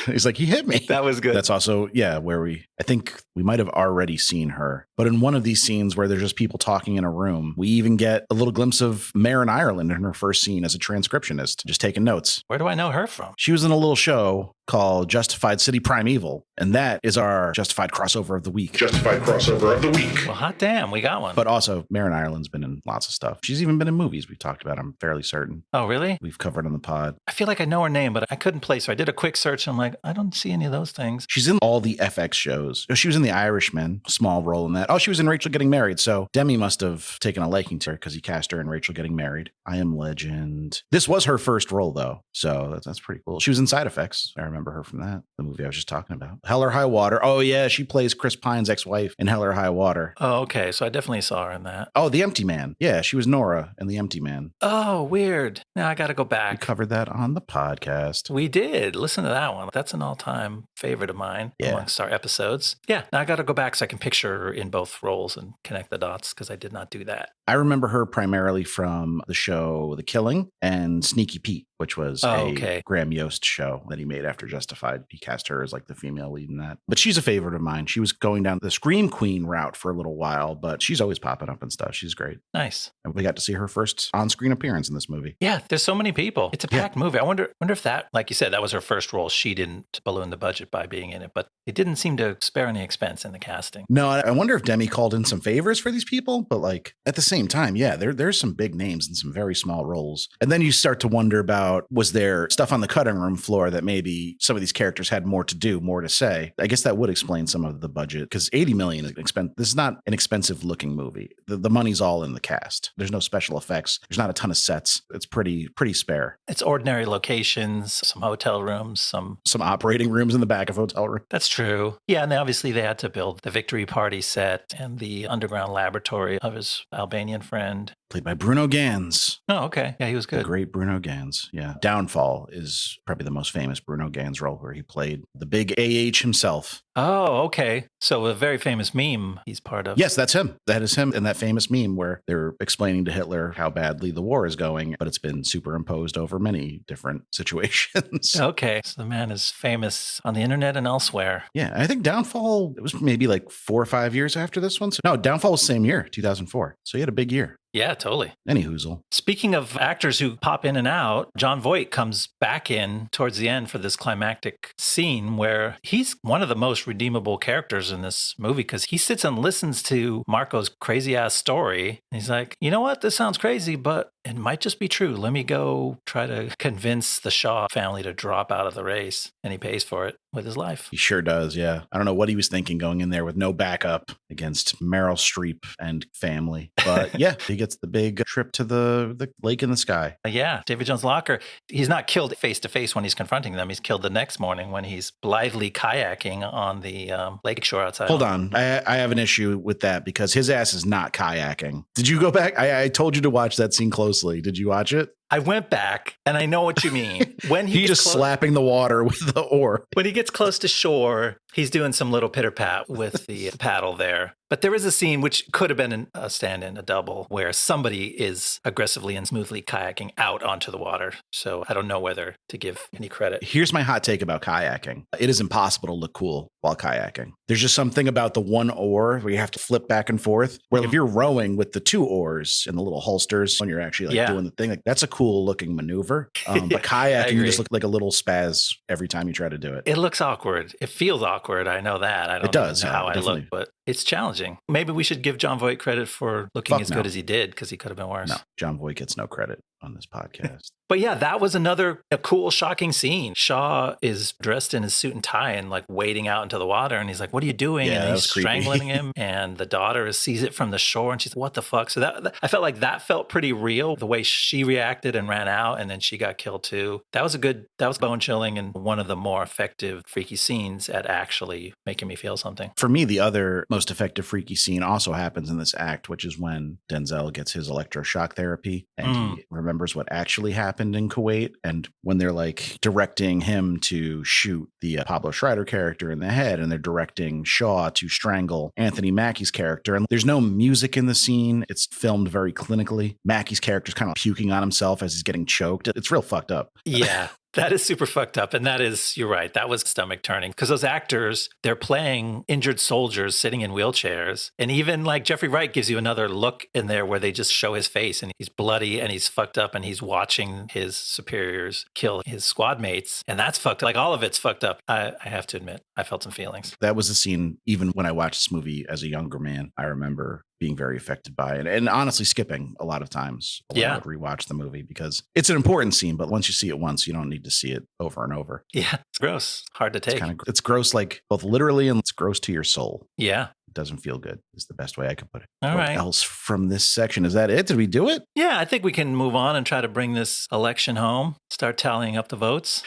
Speaker 1: He's like, he hit me.
Speaker 2: That was good.
Speaker 1: That's also, where I think we might have already seen her. But in one of these scenes where there's just people talking in a room, we even get a little glimpse of Mare in Ireland in her first scene as a transcriptionist, just taking notes.
Speaker 2: Where do I know her from?
Speaker 1: She was in a little show called Justified City Primeval. And that is our Justified crossover of the week.
Speaker 3: Justified crossover of the week.
Speaker 2: Well, hot damn, we got one.
Speaker 1: But also, Maren Ireland's been in lots of stuff. She's even been in movies we've talked about, I'm fairly certain.
Speaker 2: Oh, really?
Speaker 1: We've covered on the pod.
Speaker 2: I feel like I know her name, but I couldn't place her. I did a quick search and I'm like, I don't see any of those things.
Speaker 1: She's in all the FX shows. She was in The Irishman, small role in that. Oh, she was in Rachel Getting Married. So Demme must have taken a liking to her because he cast her in Rachel Getting Married. I Am Legend. This was her first role, though. So that's pretty cool. She was in Side Effects. I remember her from that, the movie I was just talking about. Hell or High Water. Oh, yeah. She plays Chris Pine's ex-wife in Hell or High Water.
Speaker 2: Oh, okay. So I definitely saw her in that.
Speaker 1: Oh, The Empty Man. Yeah, she was Nora in The Empty Man.
Speaker 2: Oh, weird. Now I got to go
Speaker 1: We
Speaker 2: back.
Speaker 1: covered that on the podcast.
Speaker 2: We did. Listen to that one. That's an all-time favorite of mine amongst our episodes. Yeah. Now I got to go back so I can picture her in both roles and connect the dots because I did not do that.
Speaker 1: I remember her primarily from the show The Killing and Sneaky Pete, which was a Graham Yost show that he made after Justified. He cast her as like the female lead in that. But she's a favorite of mine. She was going down the Scream Queen route for a little while, but she's always popping up and stuff. She's great.
Speaker 2: Nice.
Speaker 1: And we got to see her first on-screen appearance in this movie.
Speaker 2: Yeah, there's so many people. It's a packed movie. I wonder if that, like you said, that was her first role. She didn't balloon the budget by being in it, but it didn't seem to spare any expense in the casting.
Speaker 1: No, I wonder if Demme called in some favors for these people, but like at the same time, yeah, there's some big names and some very small roles. And then you start to wonder about, was there stuff on the cutting room floor that maybe some of these characters had more to do, more to say? I guess that would explain some of the budget because $80 million is expensive. This is not an expensive looking movie. The money's all in the cast. There's no special effects. There's not a ton of sets. It's pretty spare.
Speaker 2: It's ordinary locations, some hotel rooms, some
Speaker 1: operating rooms in the back of hotel rooms.
Speaker 2: That's true. Yeah, and obviously they had to build the Victory Party set and the underground laboratory of his Albanian friend.
Speaker 1: Played by Bruno Ganz.
Speaker 2: Oh, okay. Yeah, he was good.
Speaker 1: The great Bruno Ganz. Yeah. Downfall is probably the most famous Bruno Ganz role where he played the big AH himself.
Speaker 2: Oh, okay. So a very famous meme he's part of.
Speaker 1: Yes, that's him. That is him in that famous meme where they're explaining to Hitler how badly the war is going, but it's been superimposed over many different situations.
Speaker 2: Okay. So the man is famous on the internet and elsewhere.
Speaker 1: Yeah. I think Downfall, it was maybe like 4 or 5 years after this one. So, no, Downfall was the same year, 2004. So he had a big year.
Speaker 2: Yeah, totally.
Speaker 1: Any hoozle.
Speaker 2: Speaking of actors who pop in and out, Jon Voigt comes back in towards the end for this climactic scene where he's one of the most redeemable characters in this movie because he sits and listens to Marco's crazy ass story. And he's like, you know what? This sounds crazy, but it might just be true. Let me go try to convince the Shaw family to drop out of the race. And he pays for it with his life.
Speaker 1: He sure does, yeah. I don't know what he was thinking going in there with no backup against Meryl Streep and family. But yeah, he gets the big trip to the lake in the sky.
Speaker 2: Yeah, David Jones Locker. He's not killed face to face when he's confronting them. He's killed the next morning when he's blithely kayaking on the lakeshore outside.
Speaker 1: Hold on. I have an issue with that because his ass is not kayaking. Did you go back? I told you to watch that scene closely. Did you watch it?
Speaker 2: I went back and I know what you mean. When
Speaker 1: he's just slapping the water with the oar.
Speaker 2: When he gets close to shore, he's doing some little pitter pat with the paddle there. But there is a scene which could have been a stand-in, a double, where somebody is aggressively and smoothly kayaking out onto the water. So I don't know whether to give any credit.
Speaker 1: Here's my hot take about kayaking. It is impossible to look cool while kayaking. There's just something about the one oar where you have to flip back and forth. Where if you're rowing with the 2 oars and the little holsters when you're actually doing the thing, like that's a cool looking maneuver. But kayaking, you just look like a little spaz every time you try to do it.
Speaker 2: It looks awkward. It feels awkward. I know that. I don't know how I look, but it's challenging. Maybe we should give Jon Voigt credit for looking good as he did because he could have been worse.
Speaker 1: No, Jon Voigt gets no credit on this podcast.
Speaker 2: But yeah, that was a cool, shocking scene. Shaw is dressed in his suit and tie and like wading out into the water. And he's like, what are you doing?
Speaker 1: Yeah,
Speaker 2: and he's strangling him. And the daughter sees it from the shore and she's like, what the fuck? So that I felt like that felt pretty real, the way she reacted and ran out. And then she got killed too. That was bone chilling and one of the more effective freaky scenes at actually making me feel something.
Speaker 1: For me, the other most effective freaky scene also happens in this act, which is when Denzel gets his electroshock therapy and he remembers what actually happened in Kuwait. And when they're like directing him to shoot the Pablo Schreiber character in the head, and they're directing Shaw to strangle Anthony Mackie's character. And there's no music in the scene. It's filmed very clinically. Mackie's character's kind of puking on himself as he's getting choked. It's real fucked up.
Speaker 2: Yeah. That is super fucked up. And that is, you're right, that was stomach turning. Because those actors, they're playing injured soldiers sitting in wheelchairs. And even like Jeffrey Wright gives you another look in there where they just show his face and he's bloody and he's fucked up and he's watching his superiors kill his squad mates. And that's fucked up. Like all of it's fucked up. I have to admit, I felt some feelings.
Speaker 1: That was a scene, even when I watched this movie as a younger man, I remember being very affected by it and honestly skipping a lot of times when I would rewatch the movie because it's an important scene, but once you see it once, you don't need to see it over and over.
Speaker 2: Yeah, it's gross. Hard to take.
Speaker 1: It's gross, like both literally and it's gross to your soul.
Speaker 2: Yeah.
Speaker 1: It doesn't feel good is the best way I could put it.
Speaker 2: All right.
Speaker 1: What else from this section? Is that it? Did we do it?
Speaker 2: Yeah, I think we can move on and try to bring this election home. Start tallying up the votes.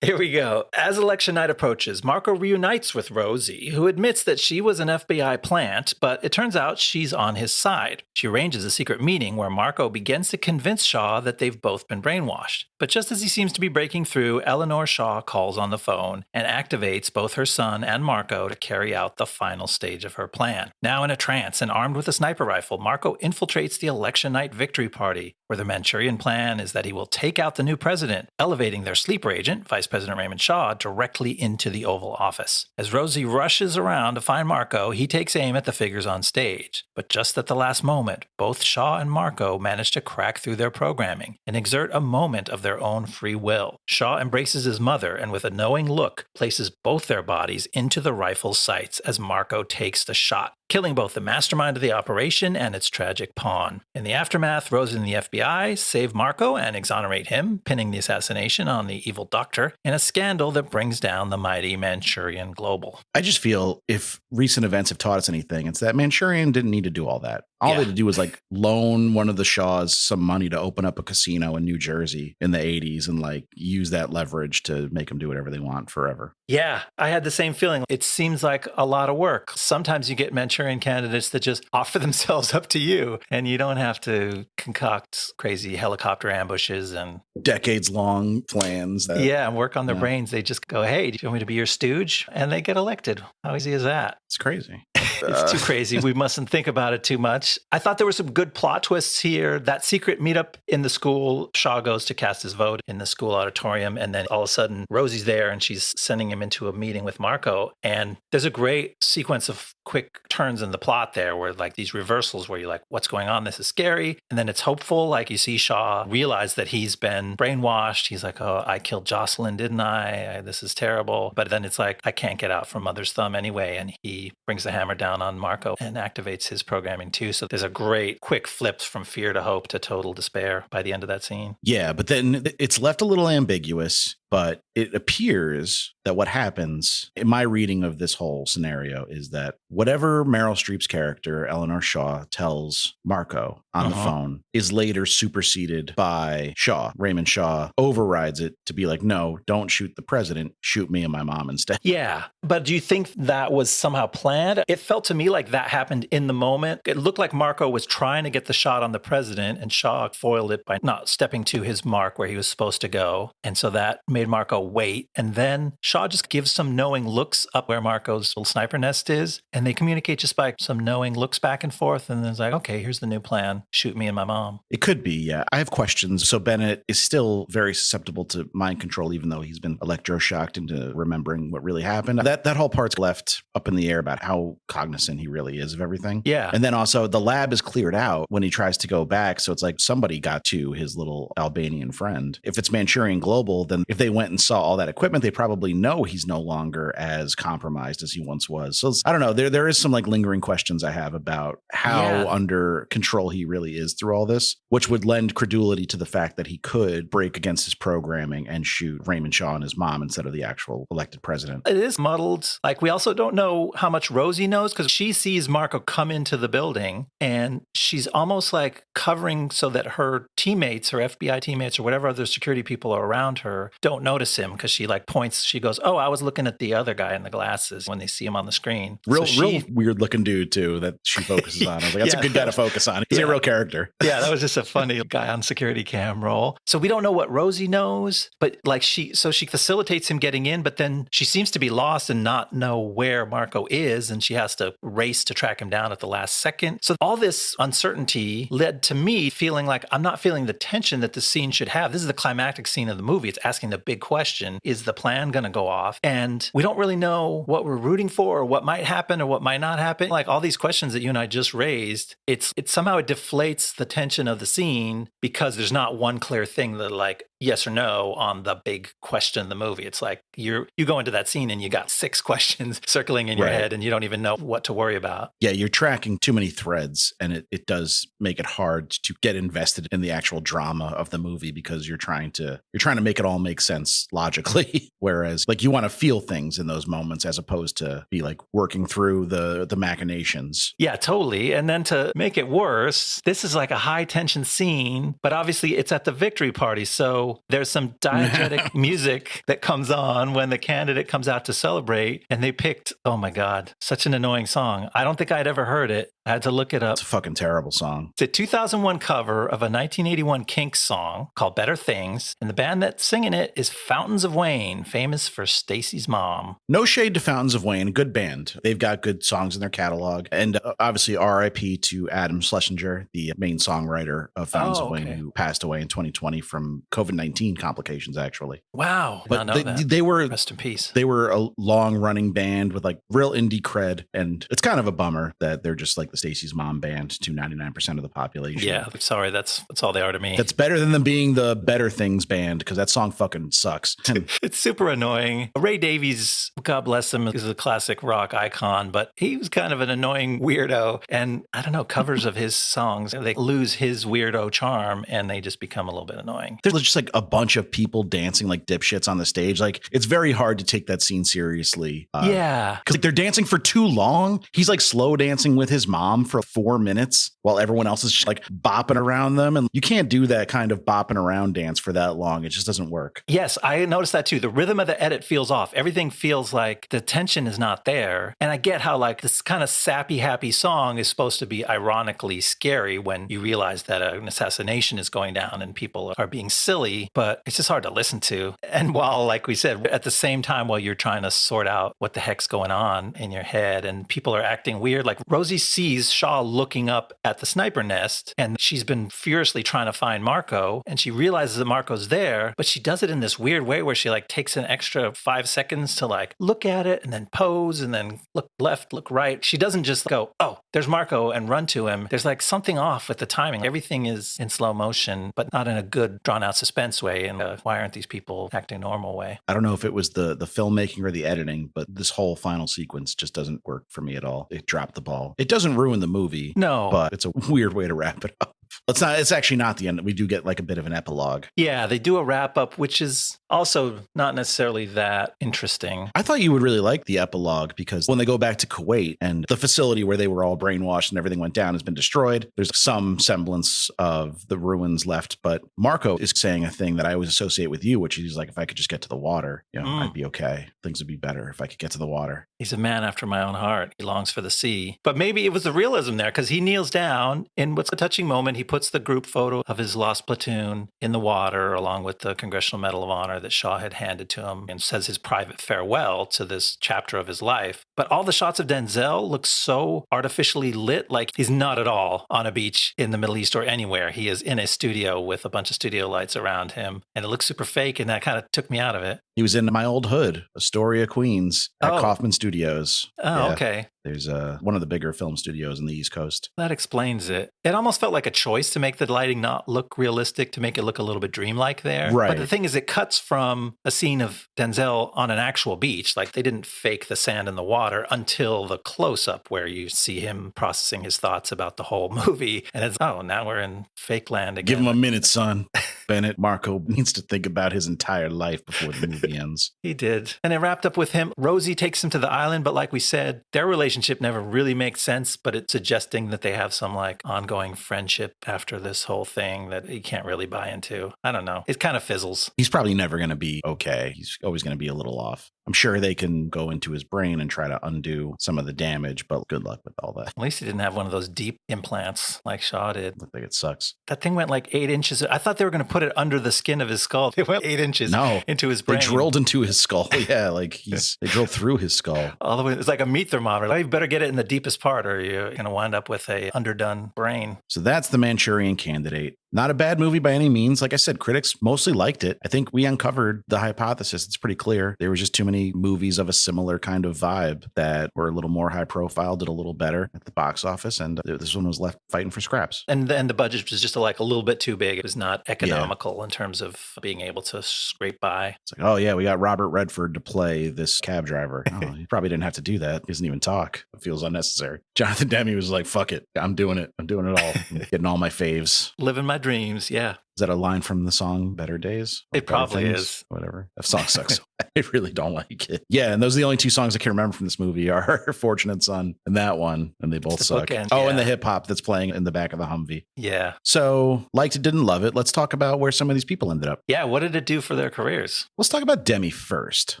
Speaker 2: Here we go. As election night approaches, Marco reunites with Rosie, who admits that she was an FBI plant, but it turns out she's on his side. She arranges a secret meeting where Marco begins to convince Shaw that they've both been brainwashed. But just as he seems to be breaking through, Eleanor Shaw calls on the phone and activates both her son and Marco to carry out the final stage of her plan. Now in a trance and armed with a sniper rifle, Marco infiltrates the election night victory party, where the Manchurian plan is that he will take out the new president, elevating their sleeper agent, Vice President Raymond Shaw, directly into the Oval Office. As Rosie rushes around to find Marco, he takes aim at the figures on stage. But just at the last moment, both Shaw and Marco manage to crack through their programming and exert a moment of their own free will. Shaw embraces his mother and with a knowing look, places both their bodies into the rifle's sights as Marco takes the shot, killing both the mastermind of the operation and its tragic pawn. In the aftermath, Rosie and the FBI save Marco and exonerate him, pinning the assassination on the evil doctor in a scandal that brings down the mighty Manchurian Global.
Speaker 1: I just feel if recent events have taught us anything, it's that Manchurian didn't need to do all that. All they had to do was like loan one of the Shaws some money to open up a casino in New Jersey in the 80s and like use that leverage to make them do whatever they want forever.
Speaker 2: Yeah, I had the same feeling. It seems like a lot of work. Sometimes you get Manchurian candidates that just offer themselves up to you and you don't have to concoct crazy helicopter ambushes and
Speaker 1: decades-long plans.
Speaker 2: And work on their brains. They just go, hey, do you want me to be your stooge? And they get elected. How easy is that?
Speaker 1: It's crazy.
Speaker 2: It's too crazy. We mustn't think about it too much. I thought there were some good plot twists here. That secret meetup in the school, Shaw goes to cast his vote in the school auditorium. And then all of a sudden, Rosie's there and she's sending him into a meeting with Marco. And there's a great sequence of quick turns in the plot there where like these reversals where you're like, what's going on? This is scary. And then it's hopeful. Like you see Shaw realize that he's been brainwashed. He's like, oh, I killed Jocelyn, didn't I? This is terrible. But then it's like, I can't get out from Mother's thumb anyway. And he brings the hammer down on Marco and activates his programming too. So there's a great quick flips from fear to hope to total despair by the end of that scene.
Speaker 1: Yeah, but then it's left a little ambiguous, but it appears that what happens in my reading of this whole scenario is that whatever Meryl Streep's character, Eleanor Shaw, tells Marco on the phone is later superseded by Shaw. Raymond Shaw overrides it to be like, no, don't shoot the president, shoot me and my mom instead.
Speaker 2: Yeah, but do you think that was somehow planned? It felt to me like that happened in the moment. It looked like Marco was trying to get the shot on the president and Shaw foiled it by not stepping to his mark where he was supposed to go. And so that made Marco wait. And then Shaw just gives some knowing looks up where Marco's little sniper nest is. And they communicate just by some knowing looks back and forth. And then it's like, okay, here's the new plan. Shoot me and my mom.
Speaker 1: It could be, yeah. I have questions. So Bennett is still very susceptible to mind control, even though he's been electroshocked into remembering what really happened. That whole part's left up in the air about how cognizant he really is of everything.
Speaker 2: Yeah.
Speaker 1: And then also the lab is cleared out when he tries to go back. So it's like somebody got to his little Albanian friend. If it's Manchurian Global, then if they went and saw all that equipment, they probably know he's no longer as compromised as he once was. So I don't know. There is some like lingering questions I have about how under control he really is through all this, which would lend credulity to the fact that he could break against his programming and shoot Raymond Shaw and his mom instead of the actual elected president.
Speaker 2: It is muddled. Like we also don't know how much Rosie knows because she sees Marco come into the building and she's almost like covering so that her teammates, her FBI teammates or whatever other security people are around her don't notice him because she like points, she goes, oh, I was looking at the other guy in the glasses when they see him on the screen.
Speaker 1: Real weird looking dude too that she focuses on. I was like, that's a good guy to focus on. He's a real character.
Speaker 2: Yeah, that was just a funny guy on security cam role. So we don't know what Rosie knows, but like she facilitates him getting in, but then she seems to be lost and not know where Marco is, and she has to race to track him down at the last second. So all this uncertainty led to me feeling like I'm not feeling the tension that the scene should have. This is the climactic scene of the movie. It's asking the big question. Is the plan going to go off? And we don't really know what we're rooting for or what might happen or what might not happen. Like all these questions that you and I just raised, it somehow it deflates the tension of the scene because there's not one clear thing that like yes or no on the big question of the movie. It's like you go into that scene and you got 6 questions circling in your head and you don't even know what to worry about.
Speaker 1: Yeah, you're tracking too many threads, and it does make it hard to get invested in the actual drama of the movie because you're trying to make it all make sense logically. Whereas like you want to feel things in those moments as opposed to be like working through the machinations.
Speaker 2: Yeah, totally. And then to make it worse, this is like a high tension scene, but obviously it's at the victory party. So there's some diegetic music that comes on when the candidate comes out to celebrate. And they picked, oh my God, such an annoying song. I don't think I'd ever heard it. I had to look it up.
Speaker 1: It's a fucking terrible song.
Speaker 2: It's a 2001 cover of a 1981 Kinks song called Better Things. And the band that's singing it is Fountains of Wayne, famous for Stacy's mom.
Speaker 1: No shade to Fountains of Wayne, good band. They've got good songs in their catalog. And obviously RIP to Adam Schlesinger, the main songwriter of Fountains of Wayne, who passed away in 2020 from COVID-19 complications, actually.
Speaker 2: Wow.
Speaker 1: But
Speaker 2: they were, rest in peace.
Speaker 1: They were a long running band with like real indie cred. And it's kind of a bummer that they're just like the Stacy's mom band to 99% of the population.
Speaker 2: Yeah, sorry, that's all they are to me.
Speaker 1: That's better than them being the Better Things band, because that song fucking sucks.
Speaker 2: It's super annoying. Ray Davies, God bless him, is a classic rock icon, but he was kind of an annoying weirdo. And I don't know, covers of his songs, they lose his weirdo charm and they just become a little bit annoying.
Speaker 1: There's just like a bunch of people dancing like dipshits on the stage. Like it's very hard to take that scene seriously.
Speaker 2: Yeah.
Speaker 1: Because like, they're dancing for too long. He's like slow dancing with his mom for 4 minutes while everyone else is just like bopping around them. And you can't do that kind of bopping around dance for that long. It just doesn't work.
Speaker 2: Yes, I noticed that too. The rhythm of the edit feels off. Everything feels like the tension is not there. And I get how like this kind of sappy, happy song is supposed to be ironically scary when you realize that an assassination is going down and people are being silly, but it's just hard to listen to. And while, like we said, at the same time, while you're trying to sort out what the heck's going on in your head and people are acting weird, like Rosie sees Shaw looking up at the sniper nest and she's been furiously trying to find Marco and she realizes that Marco's there, but she does it in this weird way where she like takes an extra 5 seconds to like look at it and then pose and then look left, look right. She doesn't just go, oh, there's Marco and run to him. There's like something off with the timing. Everything is in slow motion, but not in a good drawn out suspense way. And why aren't these people acting normal way?
Speaker 1: I don't know if it was the filmmaking or the editing, but this whole final sequence just doesn't work for me at all. It dropped the ball. It doesn't ruin the movie.
Speaker 2: No,
Speaker 1: but it's a weird way to wrap it up. It's actually not the end. We do get like a bit of an epilogue.
Speaker 2: Yeah, they do a wrap up, which is also not necessarily that interesting.
Speaker 1: I thought you would really like the epilogue because when they go back to Kuwait and the facility where they were all brainwashed and everything went down has been destroyed, there's some semblance of the ruins left. But Marco is saying a thing that I always associate with you, which is like, if I could just get to the water, I'd be okay. Things would be better if I could get to the water.
Speaker 2: He's a man after my own heart. He longs for the sea. But maybe it was the realism there because he kneels down in what's a touching moment. He puts the group photo of his lost platoon in the water along with the Congressional Medal of Honor that Shaw had handed to him and says his private farewell to this chapter of his life. But all the shots of Denzel look so artificially lit, like he's not at all on a beach in the Middle East or anywhere. He is in a studio with a bunch of studio lights around him and it looks super fake and that kind of took me out of it.
Speaker 1: He was in my old hood, Astoria, Queens, at Kaufman Studios.
Speaker 2: Oh, okay.
Speaker 1: There's one of the bigger film studios in the East Coast.
Speaker 2: That explains it. It almost felt like a choice to make the lighting not look realistic, to make it look a little bit dreamlike there.
Speaker 1: Right.
Speaker 2: But the thing is, it cuts from a scene of Denzel on an actual beach. Like they didn't fake the sand and the water until the close-up where you see him processing his thoughts about the whole movie. And it's, now we're in fake land again.
Speaker 1: Give him a minute, son. Bennett, Marco needs to think about his entire life before the movie ends.
Speaker 2: He did. And it wrapped up with him. Rosie takes him to the island, but like we said, their relationship never really makes sense, but it's suggesting that they have some like ongoing friendship after this whole thing that he can't really buy into. I don't know. It kind of fizzles.
Speaker 1: He's probably never going to be okay. He's always going to be a little off. I'm sure they can go into his brain and try to undo some of the damage, but good luck with all that.
Speaker 2: At least he didn't have one of those deep implants like Shaw did.
Speaker 1: Looked like it sucks.
Speaker 2: That thing went like 8 inches. I thought they were going to put it under the skin of his skull. It went 8 inches into his brain.
Speaker 1: They drilled into his skull. Yeah, like they drilled through his skull.
Speaker 2: All the way. It's like a meat thermometer. Well, you better get it in the deepest part or you're going to wind up with a underdone brain.
Speaker 1: So that's the Manchurian Candidate. Not a bad movie by any means. Like I said, critics mostly liked it. I think we uncovered the hypothesis. It's pretty clear. There was just too many movies of a similar kind of vibe that were a little more high profile, did a little better at the box office. And this one was left fighting for scraps.
Speaker 2: And then the budget was just like a little bit too big. It was not economical in terms of being able to scrape by.
Speaker 1: It's like, oh yeah, we got Robert Redford to play this cab driver. Oh, he probably didn't have to do that. He doesn't even talk. It feels unnecessary. Jonathan Demme was like, fuck it. I'm doing it. I'm doing it all. I'm getting all my faves.
Speaker 2: Living my dreams. Yeah.
Speaker 1: Is that a line from the song Better Days?
Speaker 2: It probably is.
Speaker 1: Whatever. That song sucks. I really don't like it. Yeah, and those are the only two songs I can remember from this movie are Fortunate Son and that one, and they both suck.
Speaker 2: Bookend,
Speaker 1: and the hip hop that's playing in the back of the Humvee.
Speaker 2: Yeah.
Speaker 1: So, liked it, didn't love it. Let's talk about where some of these people ended up.
Speaker 2: Yeah, what did it do for their careers?
Speaker 1: Let's talk about Demme first.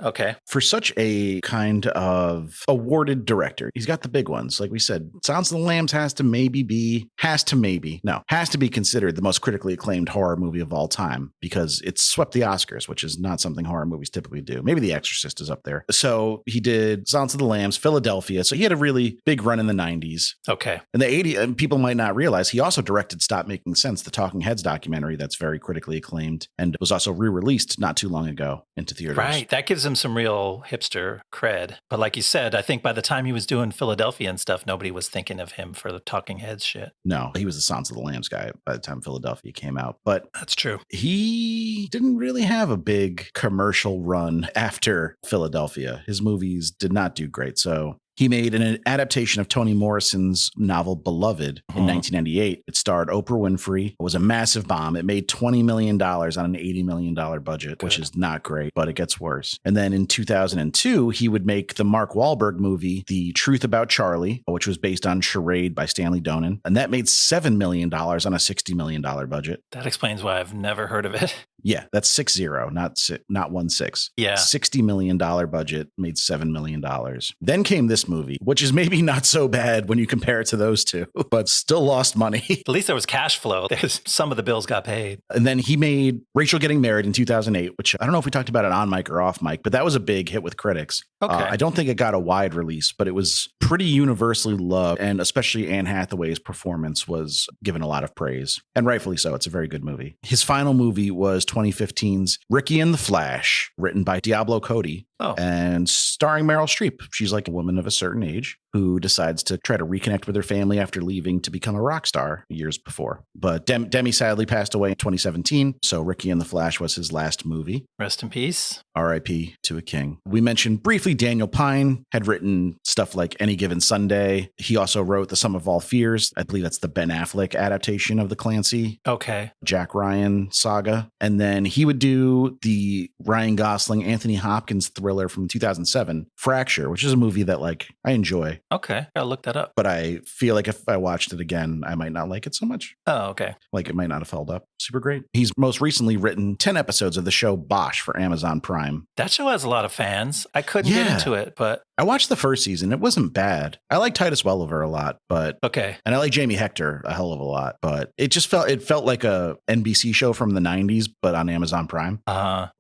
Speaker 2: Okay.
Speaker 1: For such a kind of awarded director, he's got the big ones. Like we said, Silence of the Lambs has to be considered the most critically acclaimed horror movie of all time because it swept the Oscars, which is not something horror movies typically do. Maybe The Exorcist is up there. So he did Silence of the Lambs, Philadelphia. So he had a really big run in the 90s.
Speaker 2: Okay.
Speaker 1: In the 80s, and people might not realize, he also directed Stop Making Sense, the Talking Heads documentary that's very critically acclaimed and was also re-released not too long ago into theaters.
Speaker 2: Right. That gives him some real hipster cred. But like you said, I think by the time he was doing Philadelphia and stuff, nobody was thinking of him for the Talking Heads shit.
Speaker 1: No, he was the Silence of the Lambs guy by the time Philadelphia came out. But
Speaker 2: that's true.
Speaker 1: He didn't really have a big commercial run after Philadelphia. His movies did not do great. So he made an adaptation of Toni Morrison's novel Beloved in 1998. It starred Oprah Winfrey. It was a massive bomb. It made $20 million on an $80 million budget, which is not great, but it gets worse. And then in 2002, he would make the Mark Wahlberg movie, The Truth About Charlie, which was based on Charade by Stanley Donen. And that made $7 million on a $60 million budget.
Speaker 2: That explains why I've never heard of it.
Speaker 1: Yeah, that's 60, not 16.
Speaker 2: Yeah.
Speaker 1: $60 million budget, made $7 million. Then came this movie, which is maybe not so bad when you compare it to those two, but still lost money.
Speaker 2: At least there was cash flow. Some of the bills got paid.
Speaker 1: And then he made Rachel Getting Married in 2008, which I don't know if we talked about it on mic or off mic, but that was a big hit with critics.
Speaker 2: Okay.
Speaker 1: I don't think it got a wide release, but it was pretty universally loved. And especially Anne Hathaway's performance was given a lot of praise. And rightfully so. It's a very good movie. His final movie was 2015's Ricky and the Flash, written by Diablo Cody. And starring Meryl Streep. She's like a woman of a certain age who decides to try to reconnect with her family after leaving to become a rock star years before. But Demme sadly passed away in 2017. So Ricky and the Flash was his last movie.
Speaker 2: Rest in peace.
Speaker 1: R.I.P. to a king. We mentioned briefly Daniel Pine had written stuff like Any Given Sunday. He also wrote The Sum of All Fears. I believe that's the Ben Affleck adaptation of the Clancy. Jack Ryan saga. And then he would do the Ryan Gosling, Anthony Hopkins thriller from 2007, Fracture, which is a movie that like I enjoy.
Speaker 2: Okay, I'll look that up.
Speaker 1: But I feel like if I watched it again, I might not like it so much.
Speaker 2: Oh, okay.
Speaker 1: Like it might not have held up super great. He's most recently written 10 episodes of the show Bosch for Amazon Prime.
Speaker 2: That show has a lot of fans. I couldn't get into it, but
Speaker 1: I watched the first season. It wasn't bad. I like Titus Welliver a lot, but
Speaker 2: okay.
Speaker 1: And I like Jamie Hector a hell of a lot, but it just felt like a NBC show from the 90s, but on Amazon Prime.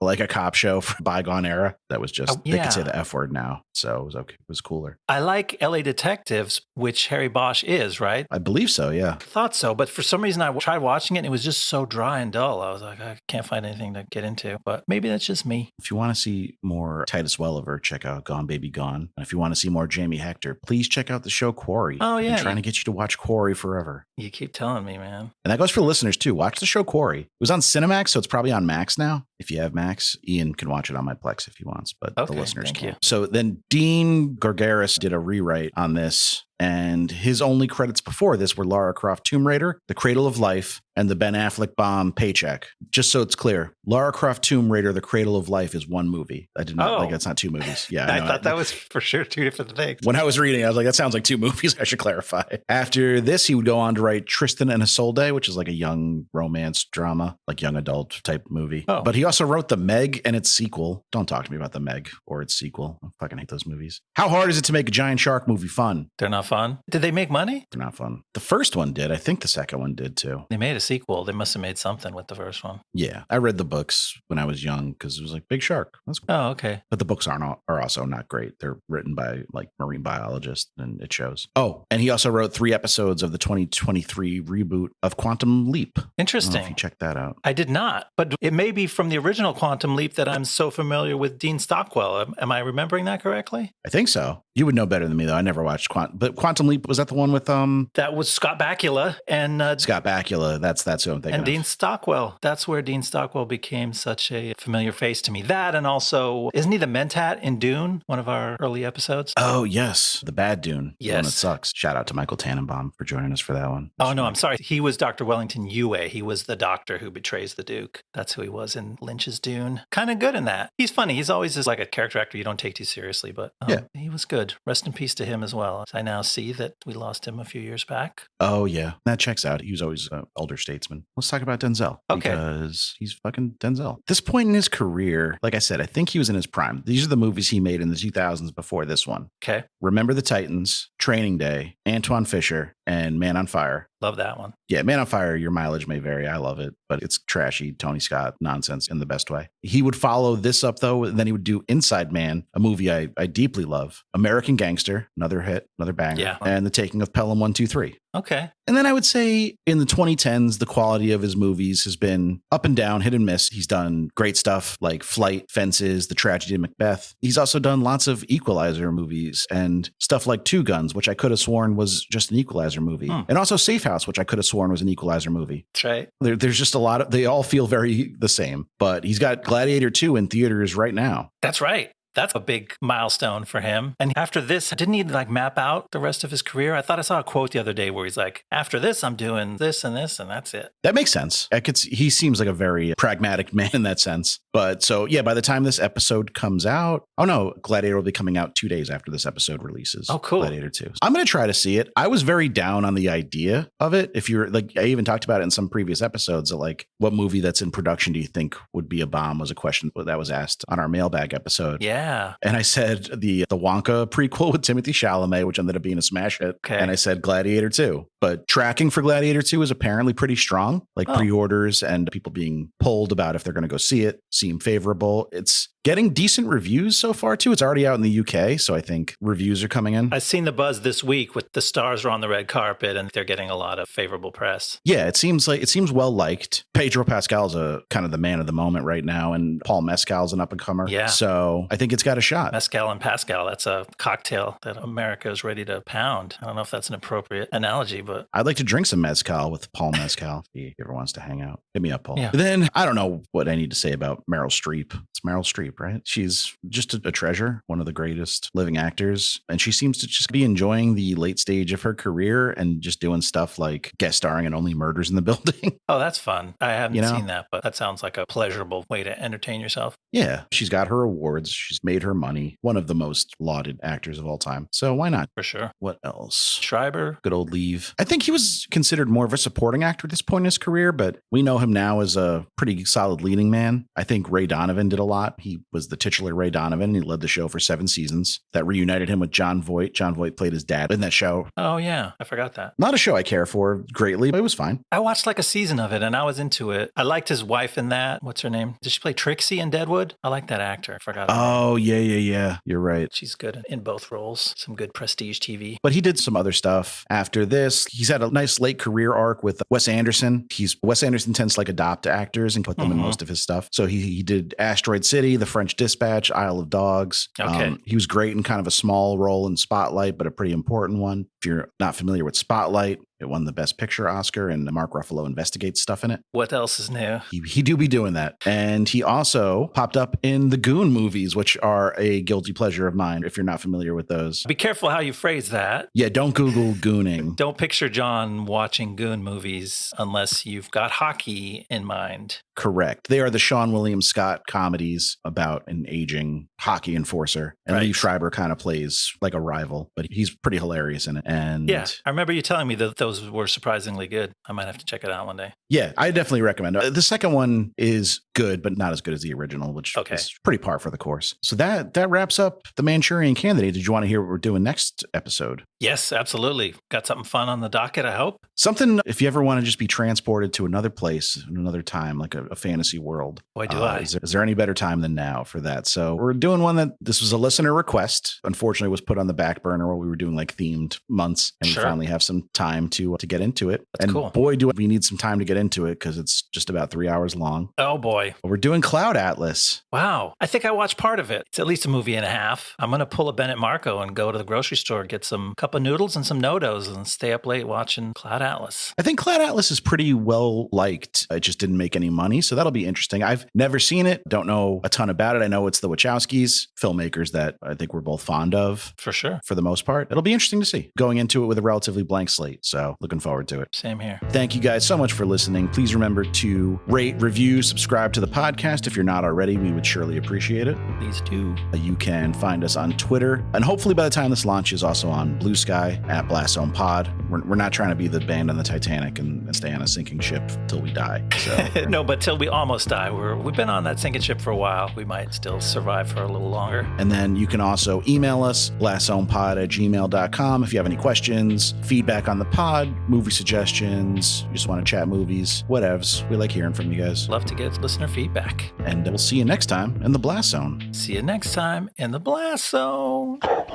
Speaker 1: Like a cop show from bygone era. That was just, they could say the F word now. So it was okay. It was cooler.
Speaker 2: I like LA Detectives, which Harry Bosch is, right?
Speaker 1: I believe so, yeah.
Speaker 2: I thought so, but for some reason I tried watching it and it was just so dry and dull. I was like, I can't find anything to get into, but maybe that's just me.
Speaker 1: If you want to see more Titus Welliver, check out Gone Baby Gone. And if you want to see more Jamie Hector, please check out the show Quarry.
Speaker 2: Oh, yeah.
Speaker 1: I'm trying to get you to watch Quarry forever.
Speaker 2: You keep telling me, man.
Speaker 1: And that goes for the listeners too. Watch the show Quarry. It was on Cinemax, so it's probably on Max now. If you have Max, Ian can watch it on my Plex if he wants, but the listeners can. So then Dean Gargaris did a rewrite on this. And his only credits before this were Lara Croft Tomb Raider, The Cradle of Life, and the Ben Affleck bomb Paycheck. Just so it's clear, Lara Croft Tomb Raider, The Cradle of Life is one movie. I did not that's not two movies. Yeah,
Speaker 2: I thought that was for sure two different things.
Speaker 1: When I was reading, I was like, that sounds like two movies. I should clarify. After this, he would go on to write Tristan and Isolde, which is like a young romance drama, like young adult type movie. But he also wrote The Meg and its sequel. Don't talk to me about The Meg or its sequel. I fucking hate those movies. How hard is it to make a giant shark movie fun?
Speaker 2: They're not fun. Did they make money?
Speaker 1: They're not fun. The first one did. I think the second one did too.
Speaker 2: They made a sequel. They must have made something with the first one.
Speaker 1: Yeah, I read the books when I was young because it was like Big Shark. That's cool.
Speaker 2: Oh, okay.
Speaker 1: But the books are also not great. They're written by like marine biologists, and it shows. Oh, and he also wrote 3 episodes of the 2023 reboot of Quantum Leap.
Speaker 2: Interesting.
Speaker 1: I don't know if you checked that out.
Speaker 2: I did not, but it may be from the original Quantum Leap that I'm so familiar with Dean Stockwell. Am I remembering that correctly?
Speaker 1: I think so. You would know better than me, though. I never watched But Quantum Leap, was that the one with
Speaker 2: That was Scott Bakula and
Speaker 1: Scott Bakula. That's who I'm thinking
Speaker 2: and
Speaker 1: of.
Speaker 2: Dean Stockwell. That's where Dean Stockwell became such a familiar face to me. That, and also, isn't he the Mentat in Dune, one of our early episodes?
Speaker 1: Oh, yes. The bad Dune.
Speaker 2: Yes.
Speaker 1: The one that sucks. Shout out to Michael Tannenbaum for joining us for that one.
Speaker 2: Oh, no, I'm sorry. He was Dr. Wellington Yue. He was the doctor who betrays the Duke. That's who he was in Lynch's Dune. Kind of good in that. He's funny. He's always just like a character actor you don't take too seriously, but
Speaker 1: yeah,
Speaker 2: he was good. Rest in peace to him as well. I now see that we lost him a few years back.
Speaker 1: Oh, yeah. That checks out. He was always an elder statesman. Let's talk about Denzel.
Speaker 2: Okay.
Speaker 1: Because he's fucking Denzel. This point in his career, like I said, I think he was in his prime. These are the movies he made in the 2000s before this one.
Speaker 2: Okay.
Speaker 1: Remember the Titans, Training Day, Antoine Fisher, and Man on Fire.
Speaker 2: Love that one.
Speaker 1: Yeah, Man on Fire, your mileage may vary. I love it, but it's trashy Tony Scott nonsense in the best way. He would follow this up, though, and then he would do Inside Man, a movie I deeply love. American Gangster, another hit, another banger.
Speaker 2: Yeah.
Speaker 1: And The Taking of Pelham 123.
Speaker 2: Okay.
Speaker 1: And then I would say in the 2010s, the quality of his movies has been up and down, hit and miss. He's done great stuff like Flight, Fences, The Tragedy of Macbeth. He's also done lots of Equalizer movies and stuff like Two Guns, which I could have sworn was just an Equalizer movie. And also Safe House, which I could have sworn was an Equalizer movie.
Speaker 2: That's right.
Speaker 1: There's just a lot of, they all feel very the same, but he's got Gladiator 2 in theaters right now.
Speaker 2: That's right. That's a big milestone for him. And after this, didn't he like map out the rest of his career? I thought I saw a quote the other day where he's like, after this, I'm doing this, and that's it.
Speaker 1: That makes sense. He seems like a very pragmatic man in that sense. But so, yeah, by the time this episode comes out, oh no, Gladiator will be coming out 2 days after this episode releases.
Speaker 2: Oh, cool.
Speaker 1: Gladiator 2. I'm going to try to see it. I was very down on the idea of it. If you're like, I even talked about it in some previous episodes that like, what movie that's in production do you think would be a bomb was a question that was asked on our mailbag episode.
Speaker 2: Yeah.
Speaker 1: And I said the Wonka prequel with Timothy Chalamet, which ended up being a smash hit.
Speaker 2: Okay.
Speaker 1: And I said Gladiator 2. But tracking for Gladiator 2 is apparently pretty strong. Like pre-orders and people being polled about if they're going to go see it seem favorable. It's getting decent reviews so far, too. It's already out in the UK, so I think reviews are coming in.
Speaker 2: I've seen the buzz this week with the stars are on the red carpet and they're getting a lot of favorable press.
Speaker 1: Yeah, it seems well liked. Pedro Pascal's a kind of the man of the moment right now, and Paul Mescal's an up-and-comer.
Speaker 2: Yeah.
Speaker 1: So I think it's got a shot.
Speaker 2: Mescal and Pascal, that's a cocktail that America is ready to pound. I don't know if that's an appropriate analogy, but
Speaker 1: I'd like to drink some mezcal with Paul Mescal if he ever wants to hang out. Hit me up, Paul.
Speaker 2: Yeah.
Speaker 1: Then I don't know what I need to say about Meryl Streep. It's Meryl Streep, right? She's just a treasure, one of the greatest living actors. And she seems to just be enjoying the late stage of her career and just doing stuff like guest starring in Only Murders in the Building.
Speaker 2: Oh, that's fun. I haven't seen that, but that sounds like a pleasurable way to entertain yourself.
Speaker 1: Yeah. She's got her awards. She's made her money. One of the most lauded actors of all time. So why not?
Speaker 2: For sure.
Speaker 1: What else?
Speaker 2: Schreiber.
Speaker 1: Good old Liev. I think he was considered more of a supporting actor at this point in his career, but we know him now as a pretty solid leading man. I think Ray Donovan did a lot. He was the titular Ray Donovan. He led the show for 7 seasons. That reunited him with Jon Voigt. Jon Voigt played his dad in that show.
Speaker 2: Oh, yeah. I forgot that.
Speaker 1: Not a show I care for greatly, but it was fine.
Speaker 2: I watched like a season of it and I was into it. I liked his wife in that. What's her name? Did she play Trixie in Deadwood? I like that actor. I forgot her name.
Speaker 1: Oh, yeah. You're right.
Speaker 2: She's good in both roles. Some good prestige TV.
Speaker 1: But he did some other stuff after this. He's had a nice late career arc with Wes Anderson. Wes Anderson tends to like adopt actors and put them in most of his stuff. So he did Asteroid City, The French Dispatch, Isle of Dogs.
Speaker 2: Okay.
Speaker 1: He was great in kind of a small role in Spotlight, but a pretty important one. If you're not familiar with Spotlight, it won the Best Picture Oscar, and Mark Ruffalo investigates stuff in it.
Speaker 2: What else is new?
Speaker 1: He do be doing that. And he also popped up in the Goon movies, which are a guilty pleasure of mine, if you're not familiar with those.
Speaker 2: Be careful how you phrase that.
Speaker 1: Yeah, don't Google gooning.
Speaker 2: Don't picture John watching Goon movies unless you've got hockey in mind.
Speaker 1: Correct. They are the Sean William Scott comedies about an aging hockey enforcer. And
Speaker 2: Right.
Speaker 1: Liev Schreiber kind of plays like a rival, but he's pretty hilarious in it. And
Speaker 2: Yeah, I remember you telling me that those were surprisingly good. I might have to check it out one day.
Speaker 1: yeah, I definitely recommend it. The second one is good, but not as good as the original, which is pretty par for the course. So that wraps up the Manchurian Candidate. Did you want to hear what we're doing next episode?
Speaker 2: Yes, absolutely. Got something fun on the docket, I hope.
Speaker 1: Something, if you ever want to just be transported to another place, another time, like a fantasy world.
Speaker 2: Boy, do I.
Speaker 1: Is there any better time than now for that? So we're doing one that this was a listener request. Unfortunately, was put on the back burner while we were doing like themed months, and we finally have some time to get into it.
Speaker 2: That's cool.
Speaker 1: Boy, do we need some time to get into it because it's just about 3 hours long.
Speaker 2: Oh boy.
Speaker 1: We're doing Cloud Atlas.
Speaker 2: Wow. I think I watched part of it. It's at least a movie and a half. I'm going to pull a Bennett Marco and go to the grocery store, get some cup of noodles and some No-Dos and stay up late watching Cloud Atlas.
Speaker 1: I think Cloud Atlas is pretty well liked. It just didn't make any money. So that'll be interesting. I've never seen it. Don't know a ton about it. I know it's the Wachowskis, filmmakers that I think we're both fond of.
Speaker 2: For sure.
Speaker 1: For the most part. It'll be interesting to see. Going into it with a relatively blank slate. So looking forward to it.
Speaker 2: Same here.
Speaker 1: Thank you guys so much for listening. Please remember to rate, review, subscribe to the podcast. If you're not already, we would surely appreciate it.
Speaker 2: Please do.
Speaker 1: You can find us on Twitter. And hopefully by the time this launches, also on Blue Sky at Blast Zone Pod. We're not trying to be the band on the Titanic and stay on a sinking ship till we die. So
Speaker 2: no, but till we almost die. We've been on that sinking ship for a while. We might still survive for a little longer.
Speaker 1: And then you can also email us, blastzonepod@gmail.com, if you have any questions, feedback on the pod, movie suggestions, you just want to chat movies, whatevs. We like hearing from you guys.
Speaker 2: Love to get listener feedback.
Speaker 1: And we'll see you next time in the Blast Zone.
Speaker 2: See you next time in the Blast Zone.
Speaker 4: Drop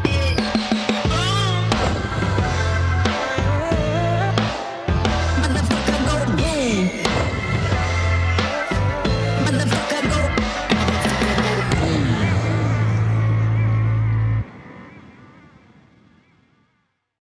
Speaker 4: it.